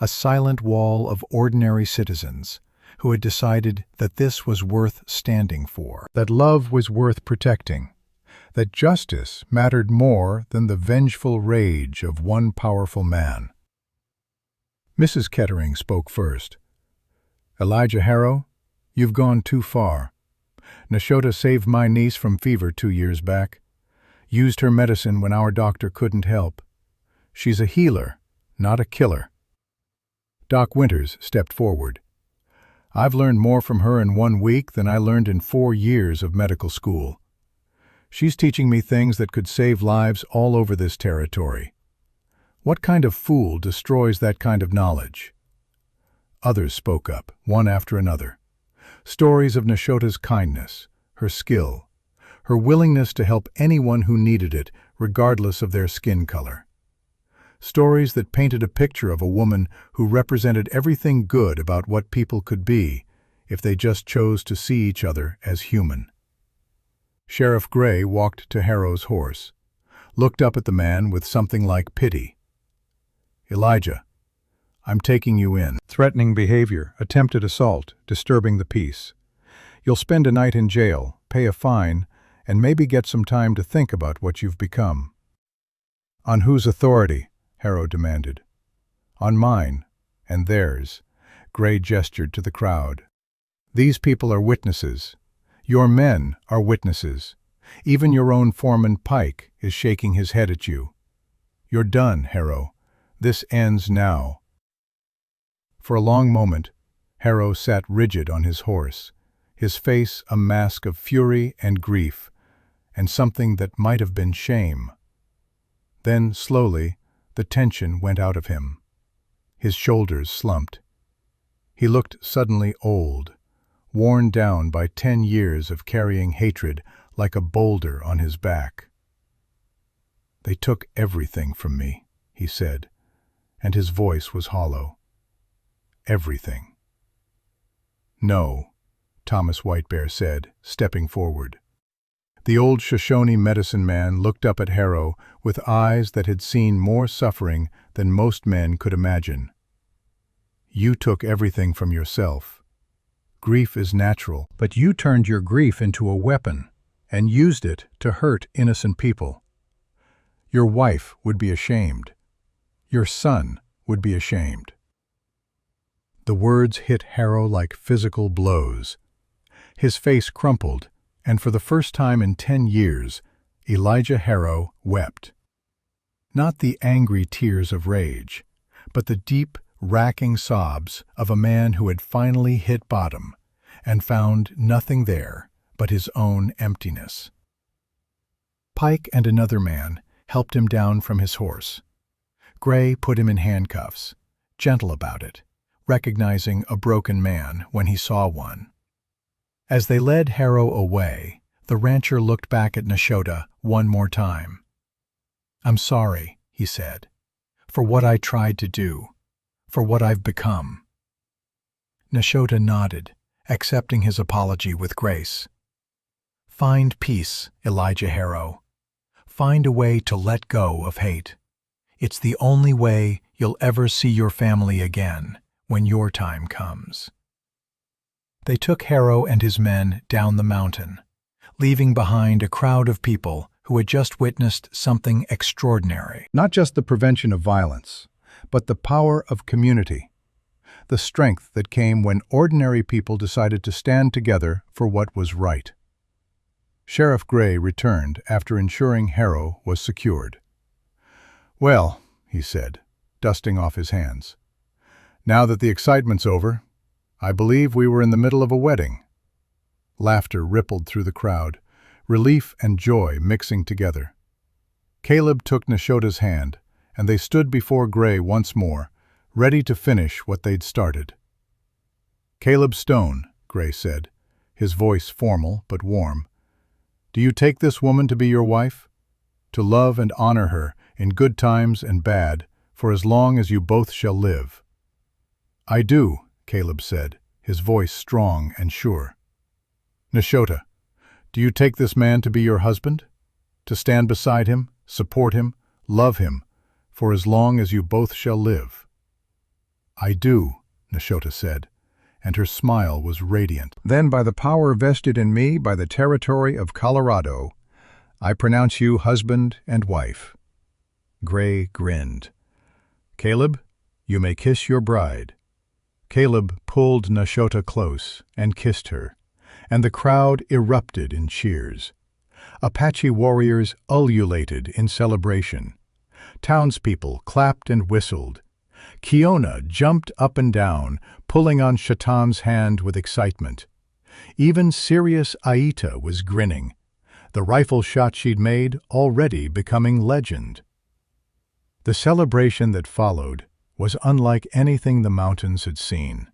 a silent wall of ordinary citizens who had decided that this was worth standing for, that love was worth protecting, that justice mattered more than the vengeful rage of one powerful man. Mrs. Kettering spoke first. "Elijah Harrow, you've gone too far. Nashota saved my niece from fever 2 years back. Used her medicine when our doctor couldn't help. She's a healer, not a killer." Doc Winters stepped forward. "I've learned more from her in 1 week than I learned in 4 years of medical school. She's teaching me things that could save lives all over this territory. What kind of fool destroys that kind of knowledge?" Others spoke up, one after another. Stories of Nashota's kindness, her skill, her willingness to help anyone who needed it, regardless of their skin color. Stories that painted a picture of a woman who represented everything good about what people could be if they just chose to see each other as human. Sheriff Gray walked to Harrow's horse, looked up at the man with something like pity. "Elijah, I'm taking you in." Threatening behavior, attempted assault, disturbing the peace. You'll spend a night in jail, pay a fine, and maybe get some time to think about what you've become. On whose authority? Harrow demanded. On mine, and theirs. Gray gestured to the crowd. These people are witnesses. Your men are witnesses. Even your own foreman Pike is shaking his head at you. You're done, Harrow. This ends now. For a long moment, Harrow sat rigid on his horse, his face a mask of fury and grief, and something that might have been shame. Then, slowly, the tension went out of him. His shoulders slumped. He looked suddenly old, worn down by 10 years of carrying hatred like a boulder on his back. "They took everything from me," he said, and his voice was hollow. "Everything." "No," Thomas Whitebear said, stepping forward. The old Shoshone medicine man looked up at Harrow with eyes that had seen more suffering than most men could imagine. "You took everything from yourself. Grief is natural, but you turned your grief into a weapon and used it to hurt innocent people. Your wife would be ashamed. Your son would be ashamed." The words hit Harrow like physical blows. His face crumpled, and for the first time in 10 years, Elijah Harrow wept. Not the angry tears of rage, but the deep, racking sobs of a man who had finally hit bottom and found nothing there but his own emptiness. Pike and another man helped him down from his horse. Gray put him in handcuffs, gentle about it, recognizing a broken man when he saw one. As they led Harrow away, the rancher looked back at Nashotah one more time. "I'm sorry," he said, "for what I tried to do, for what I've become." Nashotah nodded, accepting his apology with grace. "Find peace, Elijah Harrow. Find a way to let go of hate. It's the only way you'll ever see your family again when your time comes." They took Harrow and his men down the mountain, leaving behind a crowd of people who had just witnessed something extraordinary. Not just the prevention of violence, but the power of community. The strength that came when ordinary people decided to stand together for what was right. Sheriff Gray returned after ensuring Harrow was secured. "Well," he said, dusting off his hands, "now that the excitement's over, I believe we were in the middle of a wedding." Laughter rippled through the crowd, relief and joy mixing together. Caleb took Nashotah's hand, and they stood before Gray once more, ready to finish what they'd started. "Caleb Stone," Gray said, his voice formal but warm, "do you take this woman to be your wife? To love and honor her in good times and bad, for as long as you both shall live?" "I do," Caleb said, his voice strong and sure. "Nashotah, do you take this man to be your husband? To stand beside him, support him, love him, for as long as you both shall live?" "I do," Nashotah said, and her smile was radiant. "Then by the power vested in me by the territory of Colorado, I pronounce you husband and wife." Gray grinned. "Caleb, you may kiss your bride." Caleb pulled Nashotah close and kissed her, and the crowd erupted in cheers. Apache warriors ululated in celebration. Townspeople clapped and whistled. Kiona jumped up and down, pulling on Shatan's hand with excitement. Even serious Aita was grinning, the rifle shot she'd made already becoming legend. The celebration that followed was unlike anything the mountains had seen.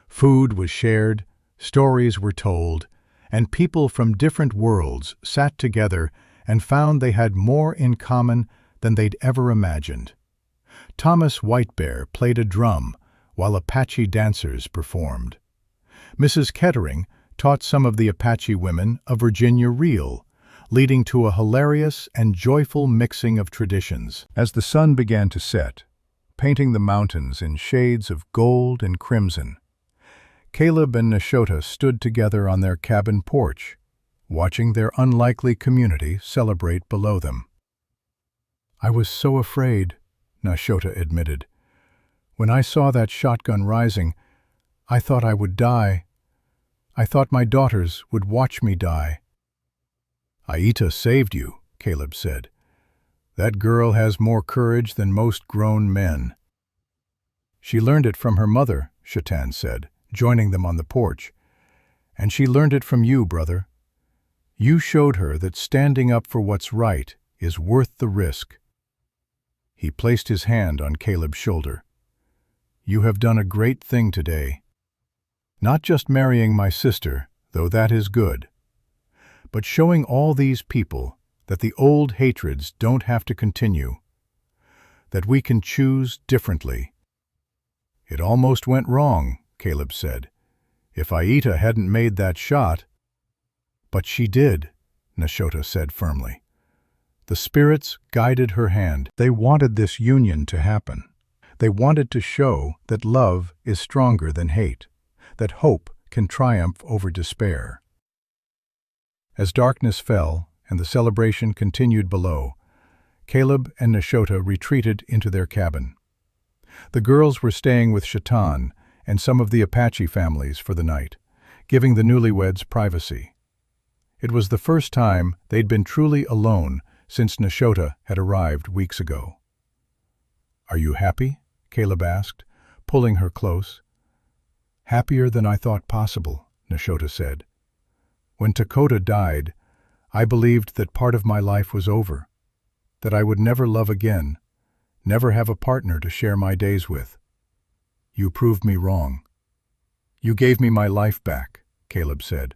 Food was shared, stories were told, and people from different worlds sat together and found they had more in common than they'd ever imagined. Thomas Whitebear played a drum while Apache dancers performed. Mrs. Kettering taught some of the Apache women a Virginia reel, leading to a hilarious and joyful mixing of traditions. As the sun began to set, painting the mountains in shades of gold and crimson, Caleb and Nashotah stood together on their cabin porch, watching their unlikely community celebrate below them. "I was so afraid," Nashotah admitted. "When I saw that shotgun rising, I thought I would die. I thought my daughters would watch me die." "Aita saved you," Caleb said. "That girl has more courage than most grown men." "She learned it from her mother," Shatan said, joining them on the porch. "And she learned it from you, brother. You showed her that standing up for what's right is worth the risk." He placed his hand on Caleb's shoulder. "You have done a great thing today. Not just marrying my sister, though that is good, but showing all these people that the old hatreds don't have to continue, that we can choose differently." "It almost went wrong," Caleb said. "If Aita hadn't made that shot." "But she did," Nashotah said firmly. "The spirits guided her hand. They wanted this union to happen. They wanted to show that love is stronger than hate, that hope can triumph over despair." As darkness fell and the celebration continued below, Caleb and Nashotah retreated into their cabin. The girls were staying with Shatan and some of the Apache families for the night, giving the newlyweds privacy. It was the first time they'd been truly alone since Nashotah had arrived weeks ago. "Are you happy?" Caleb asked, pulling her close. "Happier than I thought possible," Nashotah said. "When Dakota died, I believed that part of my life was over, that I would never love again, never have a partner to share my days with. You proved me wrong. You gave me my life back," Caleb said.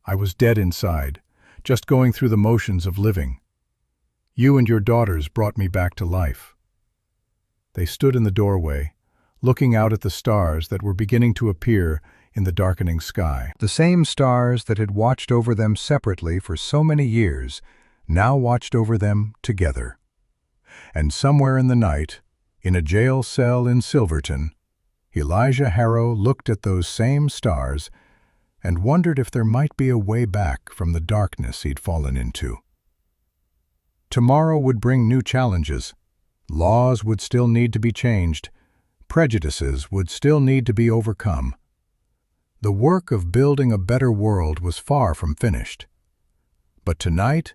"I was dead inside, just going through the motions of living. You and your daughters brought me back to life." They stood in the doorway, looking out at the stars that were beginning to appear in the darkening sky. The same stars that had watched over them separately for so many years now watched over them together. And somewhere in the night, in a jail cell in Silverton, Elijah Harrow looked at those same stars and wondered if there might be a way back from the darkness he'd fallen into. Tomorrow would bring new challenges. Laws would still need to be changed. Prejudices would still need to be overcome. The work of building a better world was far from finished. But tonight,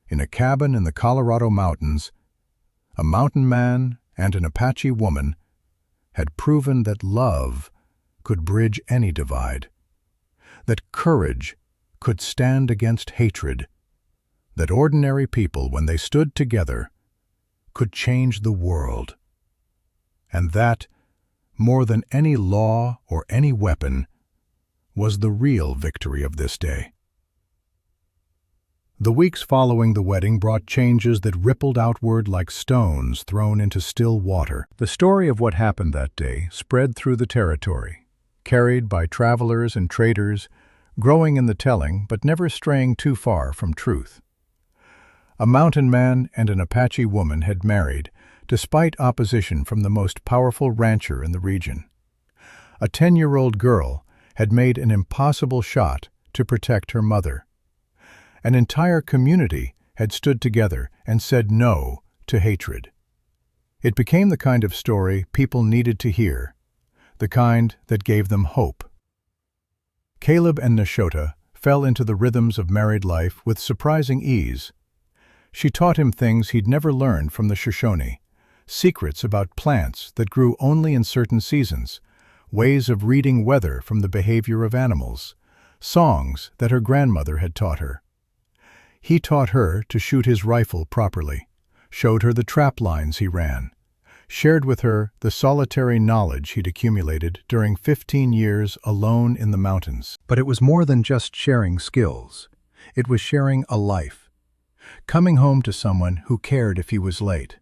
in a cabin in the Colorado mountains, a mountain man and an Apache woman had proven that love could bridge any divide, that courage could stand against hatred, that ordinary people, when they stood together, could change the world, and that, more than any law or any weapon, was the real victory of this day. The weeks following the wedding brought changes that rippled outward like stones thrown into still water. The story of what happened that day spread through the territory, carried by travelers and traders, growing in the telling but never straying too far from truth. A mountain man and an Apache woman had married, despite opposition from the most powerful rancher in the region. A 10-year-old girl had made an impossible shot to protect her mother. An entire community had stood together and said no to hatred. It became the kind of story people needed to hear, the kind that gave them hope. Caleb and Nashotah fell into the rhythms of married life with surprising ease. She taught him things he'd never learned from the Shoshone, secrets about plants that grew only in certain seasons, ways of reading weather from the behavior of animals, songs that her grandmother had taught her. He taught her to shoot his rifle properly, showed her the trap lines he ran, shared with her the solitary knowledge he'd accumulated during 15 years alone in the mountains. But it was more than just sharing skills. It was sharing a life. Coming home to someone who cared if he was late.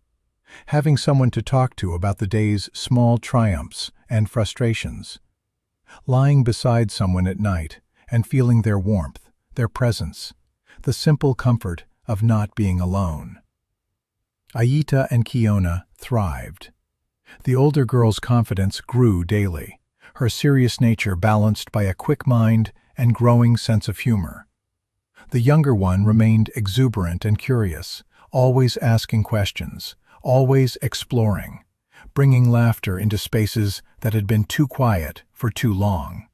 Having someone to talk to about the day's small triumphs and frustrations. Lying beside someone at night and feeling their warmth, their presence, the simple comfort of not being alone. Aita and Kiona thrived. The older girl's confidence grew daily, her serious nature balanced by a quick mind and growing sense of humor. The younger one remained exuberant and curious, always asking questions, always exploring, bringing laughter into spaces that had been too quiet for too long.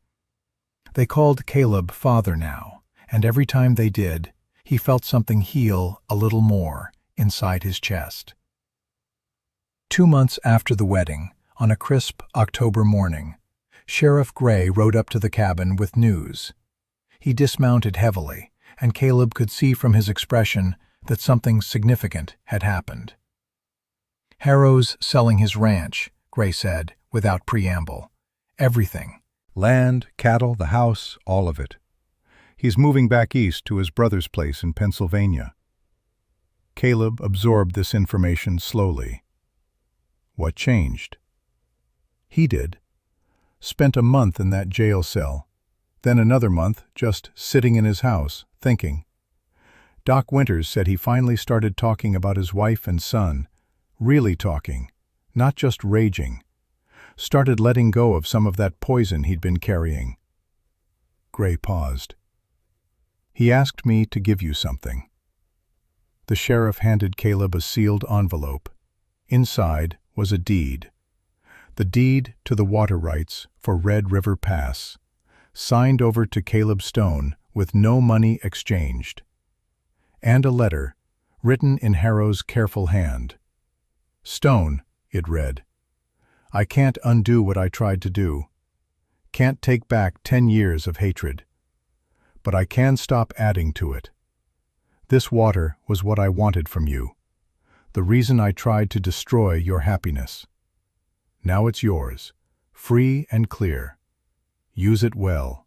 They called Caleb father now, and every time they did, he felt something heal a little more inside his chest. 2 months after the wedding, on a crisp October morning, Sheriff Gray rode up to the cabin with news. He dismounted heavily, and Caleb could see from his expression that something significant had happened. "Harrow's selling his ranch," Gray said, without preamble. "Everything." Land, cattle, the house, all of it. He's moving back east to his brother's place in Pennsylvania. Caleb absorbed this information slowly. What changed? He did. Spent a month in that jail cell, then another month just sitting in his house, thinking. Doc Winters said he finally started talking about his wife and son, really talking, not just raging. Started letting go of some of that poison he'd been carrying. Gray paused. "He asked me to give you something." The sheriff handed Caleb a sealed envelope. Inside was a deed. The deed to the water rights for Red River Pass, signed over to Caleb Stone with no money exchanged. And a letter, written in Harrow's careful hand. "Stone," it read, "I can't undo what I tried to do. Can't take back 10 years of hatred. But I can stop adding to it. This water was what I wanted from you. The reason I tried to destroy your happiness. Now it's yours, free and clear. Use it well.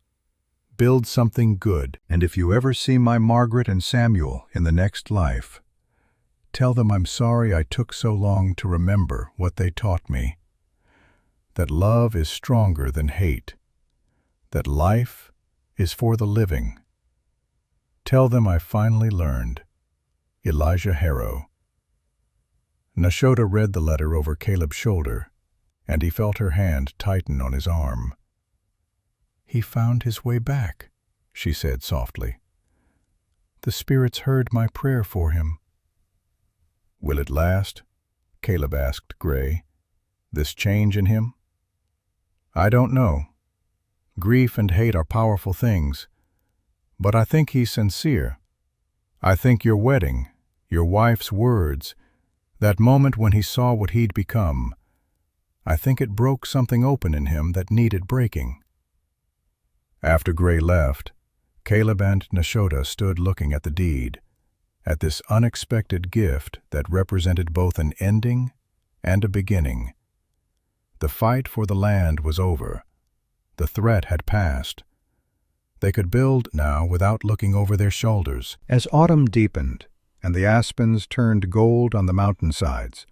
Build something good. And if you ever see my Margaret and Samuel in the next life, tell them I'm sorry I took so long to remember what they taught me. That love is stronger than hate. That life is for the living. Tell them I finally learned. Elijah Harrow." Nashota read the letter over Caleb's shoulder, and he felt her hand tighten on his arm. "He found his way back," she said softly. "The spirits heard my prayer for him." "Will it last?" Caleb asked Gray. "This change in him?" "I don't know. Grief and hate are powerful things, but I think he's sincere. I think your wedding, your wife's words, that moment when he saw what he'd become, I think it broke something open in him that needed breaking." After Gray left, Caleb and Nashota stood looking at the deed, at this unexpected gift that represented both an ending and a beginning. The fight for the land was over. The threat had passed. They could build now without looking over their shoulders. As autumn deepened and the aspens turned gold on the mountainsides,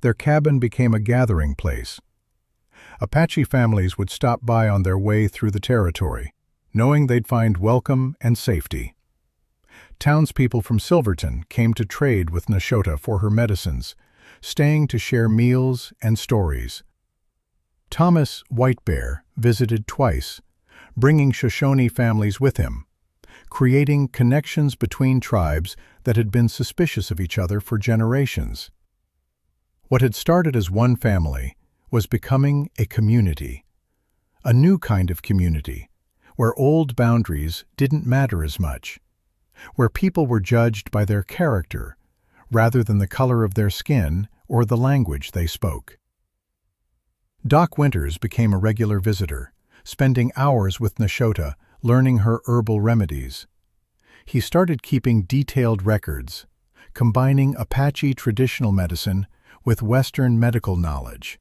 their cabin became a gathering place. Apache families would stop by on their way through the territory, knowing they'd find welcome and safety. Townspeople from Silverton came to trade with Nashota for her medicines, staying to share meals and stories. Thomas Whitebear visited twice, bringing Shoshone families with him, creating connections between tribes that had been suspicious of each other for generations. What had started as one family was becoming a community, a new kind of community, where old boundaries didn't matter as much, where people were judged by their character rather than the color of their skin or the language they spoke. Doc Winters became a regular visitor, spending hours with Nashota, learning her herbal remedies. He started keeping detailed records, combining Apache traditional medicine with Western medical knowledge,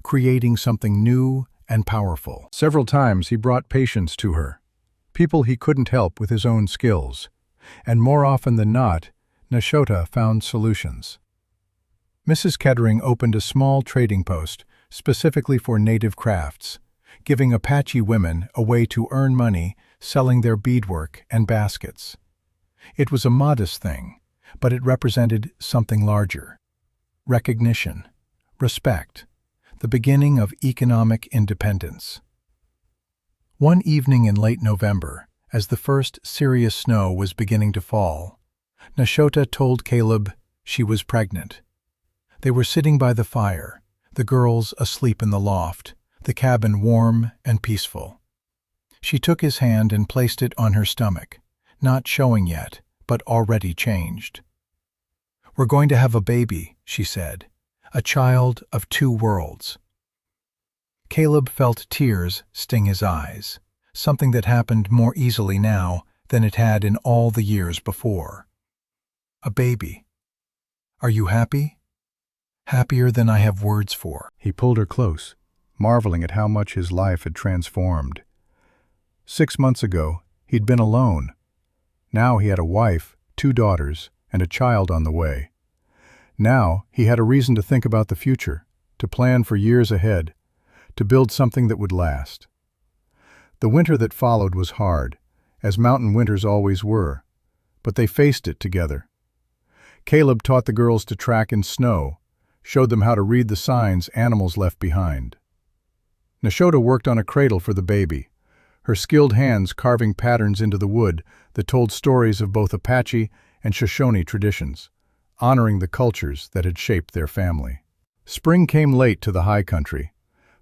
creating something new and powerful. Several times he brought patients to her, people he couldn't help with his own skills, and more often than not, Nashota found solutions. Mrs. Kettering opened a small trading post specifically for native crafts, giving Apache women a way to earn money selling their beadwork and baskets. It was a modest thing, but it represented something larger: recognition, respect, the beginning of economic independence. One evening in late November, as the first serious snow was beginning to fall, Nashota told Caleb she was pregnant. They were sitting by the fire, the girls asleep in the loft, the cabin warm and peaceful. She took his hand and placed it on her stomach, not showing yet, but already changed. "We're going to have a baby," she said, "a child of two worlds." Caleb felt tears sting his eyes, something that happened more easily now than it had in all the years before. "A baby. Are you happy?" "Happier than I have words for." He pulled her close, marveling at how much his life had transformed. 6 months ago, he'd been alone. Now he had a wife, 2 daughters, and a child on the way. Now he had a reason to think about the future, to plan for years ahead, to build something that would last. The winter that followed was hard, as mountain winters always were, but they faced it together. Caleb taught the girls to track in snow, showed them how to read the signs animals left behind. Nashota worked on a cradle for the baby, her skilled hands carving patterns into the wood that told stories of both Apache and Shoshone traditions, honoring the cultures that had shaped their family. Spring came late to the high country,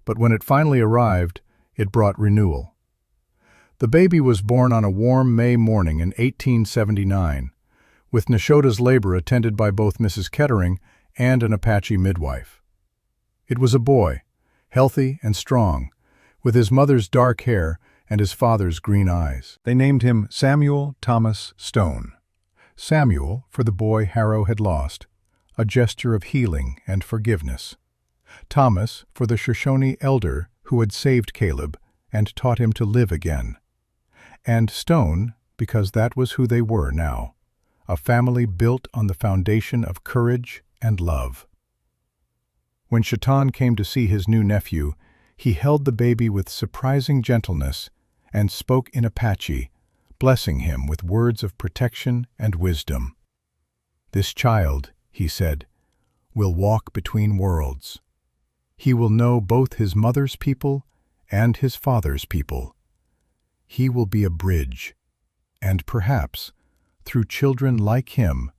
but when it finally arrived, it brought renewal. The baby was born on a warm May morning in 1879, with Nashota's labor attended by both Mrs. Kettering and an Apache midwife. It was a boy, healthy and strong, with his mother's dark hair and his father's green eyes. They named him Samuel Thomas Stone. Samuel for the boy Harrow had lost, a gesture of healing and forgiveness. Thomas for the Shoshone elder who had saved Caleb and taught him to live again. And Stone because that was who they were now, a family built on the foundation of courage and love. When Shaitan came to see his new nephew, he held the baby with surprising gentleness and spoke in Apache, blessing him with words of protection and wisdom. "This child," he said, "will walk between worlds. He will know both his mother's people and his father's people. He will be a bridge, and perhaps, through children like him,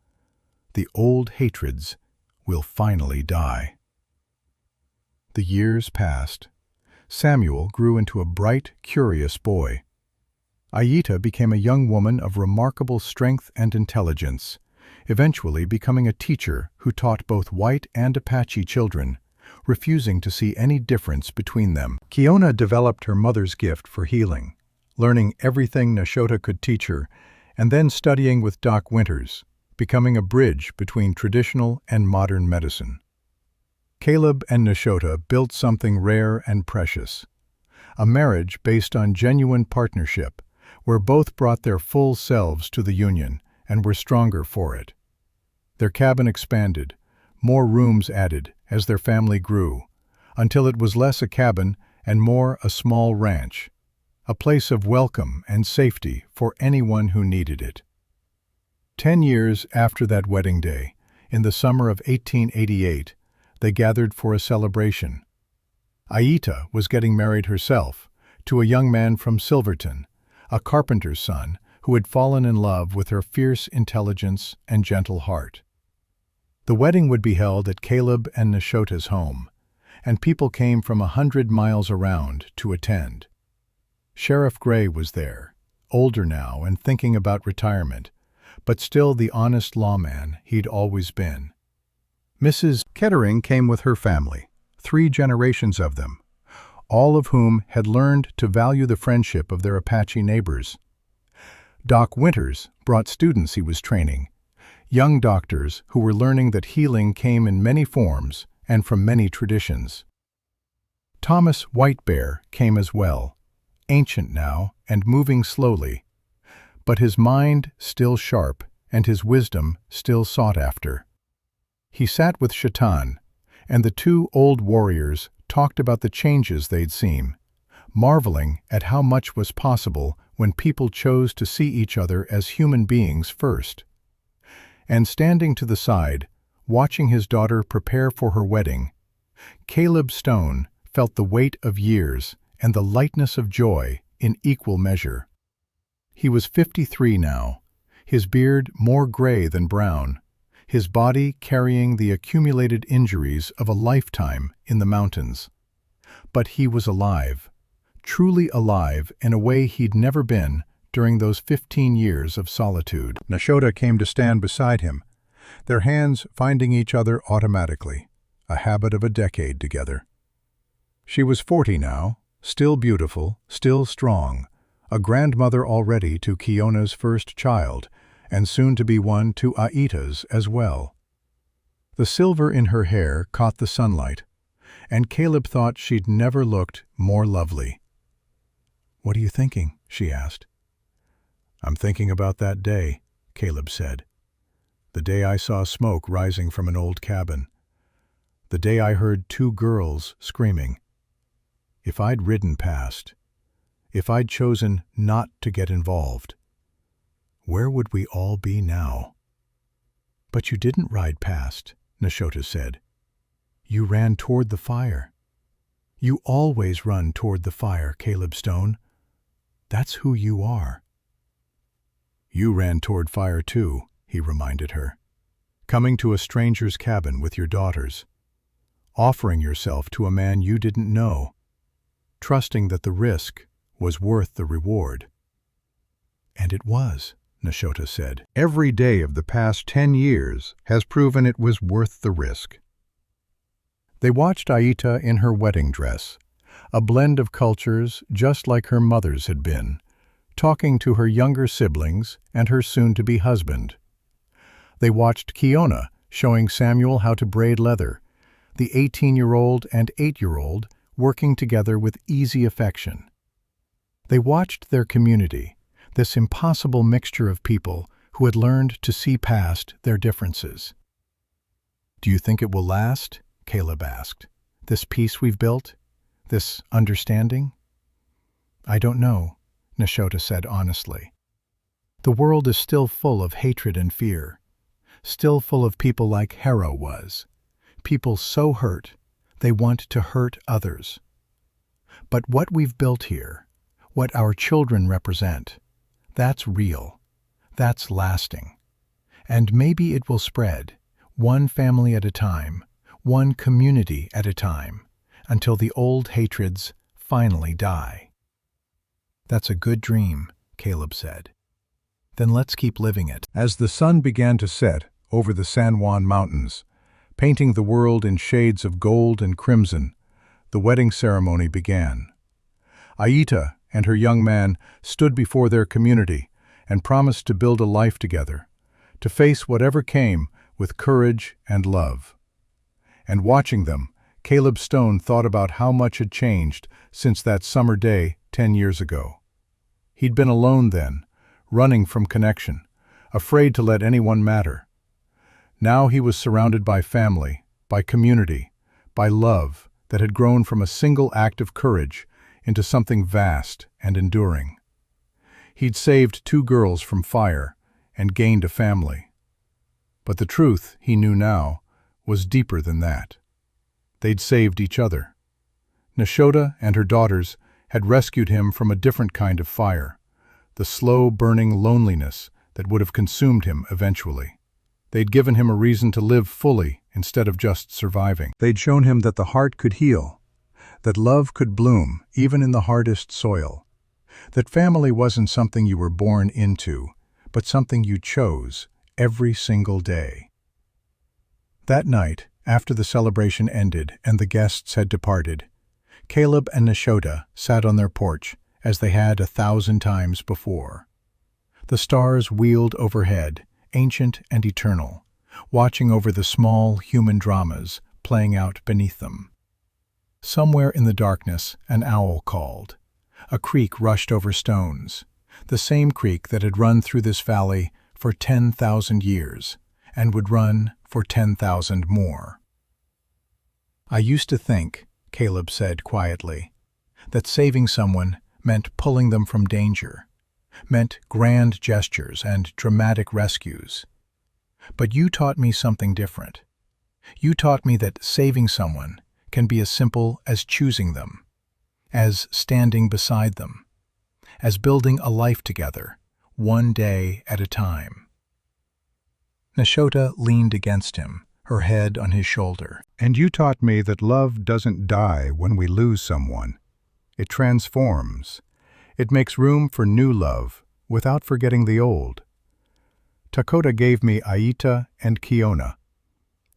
the old hatreds will finally die." The years passed. Samuel grew into a bright, curious boy. Aita became a young woman of remarkable strength and intelligence, eventually becoming a teacher who taught both white and Apache children, refusing to see any difference between them. Kiona developed her mother's gift for healing, learning everything Nashota could teach her, and then studying with Doc Winters, becoming a bridge between traditional and modern medicine. Caleb and Nashota built something rare and precious, a marriage based on genuine partnership, where both brought their full selves to the union and were stronger for it. Their cabin expanded, more rooms added as their family grew, until it was less a cabin and more a small ranch, a place of welcome and safety for anyone who needed it. 10 years after that wedding day, in the summer of 1888, they gathered for a celebration. Aita was getting married herself to a young man from Silverton, a carpenter's son who had fallen in love with her fierce intelligence and gentle heart. The wedding would be held at Caleb and Nashota's home, and people came from 100 miles around to attend. Sheriff Gray was there, older now and thinking about retirement, but still the honest lawman he'd always been. Mrs. Kettering came with her family, 3 generations of them, all of whom had learned to value the friendship of their Apache neighbors. Doc Winters brought students he was training, young doctors who were learning that healing came in many forms and from many traditions. Thomas Whitebear came as well, ancient now and moving slowly, but his mind still sharp and his wisdom still sought after. He sat with Shaitan, and the two old warriors talked about the changes they'd seen, marveling at how much was possible when people chose to see each other as human beings first. And standing to the side, watching his daughter prepare for her wedding, Caleb Stone felt the weight of years and the lightness of joy in equal measure. He was 53 now, his beard more gray than brown, his body carrying the accumulated injuries of a lifetime in the mountains. But he was alive, truly alive in a way he'd never been during those 15 years of solitude. Nashota came to stand beside him, their hands finding each other automatically, a habit of a decade together. She was 40 now, still beautiful, still strong, a grandmother already to Kiona's first child, and soon to be one to Aita's as well. The silver in her hair caught the sunlight, and Caleb thought she'd never looked more lovely. "What are you thinking?" she asked. "I'm thinking about that day," Caleb said. "The day I saw smoke rising from an old cabin. The day I heard two girls screaming. If I'd ridden past, if I'd chosen not to get involved, where would we all be now?" "But you didn't ride past," Nashota said. "You ran toward the fire. You always run toward the fire, Caleb Stone. That's who you are." "You ran toward fire too," he reminded her. "Coming to a stranger's cabin with your daughters, offering yourself to a man you didn't know, trusting that the risk was worth the reward." "And it was," Nashota said. "Every day of the past 10 years has proven it was worth the risk." They watched Aita in her wedding dress, a blend of cultures just like her mother's had been, talking to her younger siblings and her soon-to-be husband. They watched Kiona showing Samuel how to braid leather, the 18-year-old and 8-year-old working together with easy affection. They watched their community, this impossible mixture of people who had learned to see past their differences. "Do you think it will last?" Caleb asked. "This peace we've built? This understanding?" "I don't know," Nashota said honestly. "The world is still full of hatred and fear, still full of people like Hera was, people so hurt they want to hurt others. But what we've built here, what our children represent, that's real, that's lasting. And maybe it will spread, one family at a time, one community at a time, until the old hatreds finally die." "That's a good dream," Caleb said. "Then let's keep living it." As the sun began to set over the San Juan Mountains, painting the world in shades of gold and crimson, the wedding ceremony began. Aita and her young man stood before their community and promised to build a life together, to face whatever came with courage and love. And watching them, Caleb Stone thought about how much had changed since that summer day 10 years ago. He'd been alone then, running from connection, afraid to let anyone matter. Now he was surrounded by family, by community, by love that had grown from a single act of courage into something vast and enduring. He'd saved 2 girls from fire and gained a family. But the truth, he knew now, was deeper than that. They'd saved each other. Nashota and her daughters had rescued him from a different kind of fire, the slow-burning loneliness that would have consumed him eventually. They'd given him a reason to live fully instead of just surviving. They'd shown him that the heart could heal, that love could bloom even in the hardest soil, that family wasn't something you were born into, but something you chose every single day. That night, after the celebration ended and the guests had departed, Caleb and Nashota sat on their porch as they had 1,000 times before. The stars wheeled overhead, ancient and eternal, watching over the small human dramas playing out beneath them. Somewhere in the darkness, an owl called. A creek rushed over stones, the same creek that had run through this valley for 10,000 years, and would run for 10,000 more. "I used to think," Caleb said quietly, "that saving someone meant pulling them from danger, meant grand gestures and dramatic rescues. But you taught me something different. You taught me that saving someone can be as simple as choosing them, as standing beside them, as building a life together, one day at a time." Nashota leaned against him, her head on his shoulder. "And you taught me that love doesn't die when we lose someone. It transforms. It makes room for new love without forgetting the old. Dakota gave me Aita and Kiona.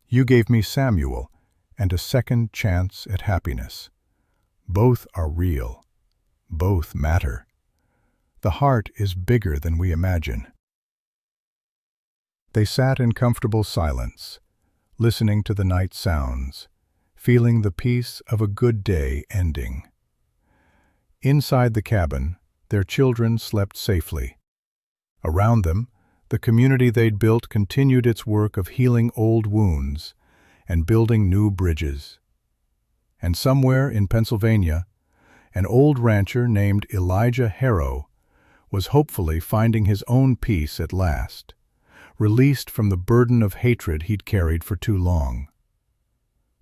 You gave me Samuel and a second chance at happiness. Both are real. Both matter. The heart is bigger than we imagine." They sat in comfortable silence, listening to the night sounds, feeling the peace of a good day ending. Inside the cabin, their children slept safely. Around them, the community they'd built continued its work of healing old wounds and building new bridges. And somewhere in Pennsylvania, an old rancher named Elijah Harrow was hopefully finding his own peace at last, released from the burden of hatred he'd carried for too long.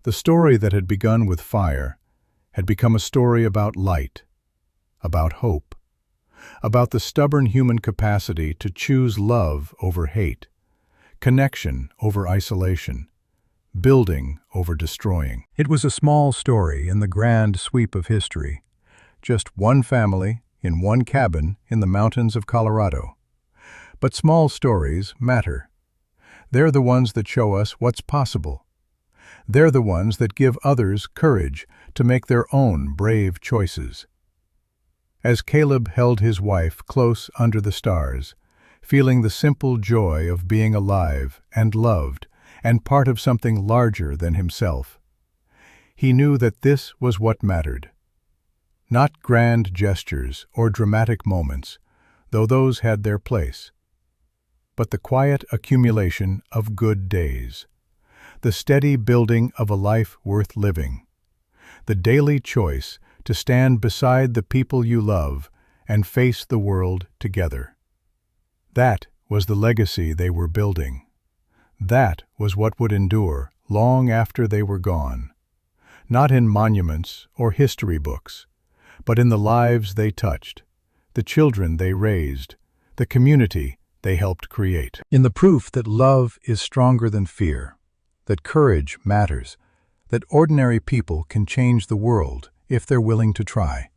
The story that had begun with fire had become a story about light, about hope, about the stubborn human capacity to choose love over hate, connection over isolation, building over destroying. It was a small story in the grand sweep of history, just one family in one cabin in the mountains of Colorado. But small stories matter. They're the ones that show us what's possible. They're the ones that give others courage to make their own brave choices. As Caleb held his wife close under the stars, feeling the simple joy of being alive and loved and part of something larger than himself, he knew that this was what mattered. Not grand gestures or dramatic moments, though those had their place, but the quiet accumulation of good days, the steady building of a life worth living, the daily choice to stand beside the people you love and face the world together. That was the legacy they were building. That was what would endure long after they were gone, not in monuments or history books, but in the lives they touched, the children they raised, the community they helped create. In the proof that love is stronger than fear, that courage matters, that ordinary people can change the world if they're willing to try.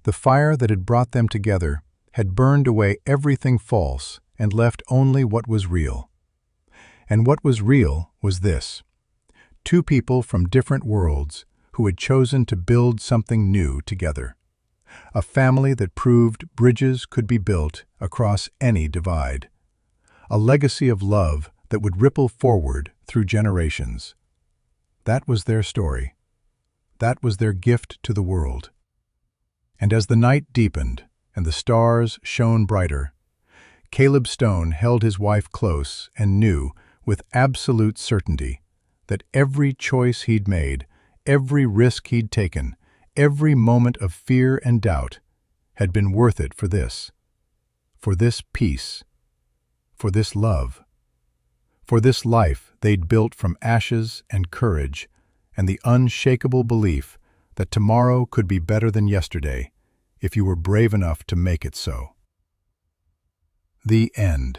The fire that had brought them together had burned away everything false and left only what was real. And what was real was this: two people from different worlds who had chosen to build something new together. A family that proved bridges could be built across any divide. A legacy of love that would ripple forward through generations. That was their story. That was their gift to the world. And as the night deepened and the stars shone brighter, Caleb Stone held his wife close and knew with absolute certainty that every choice he'd made, every risk he'd taken, every moment of fear and doubt had been worth it for this peace, for this love, for this life they'd built from ashes and courage and the unshakable belief that tomorrow could be better than yesterday if you were brave enough to make it so. The end.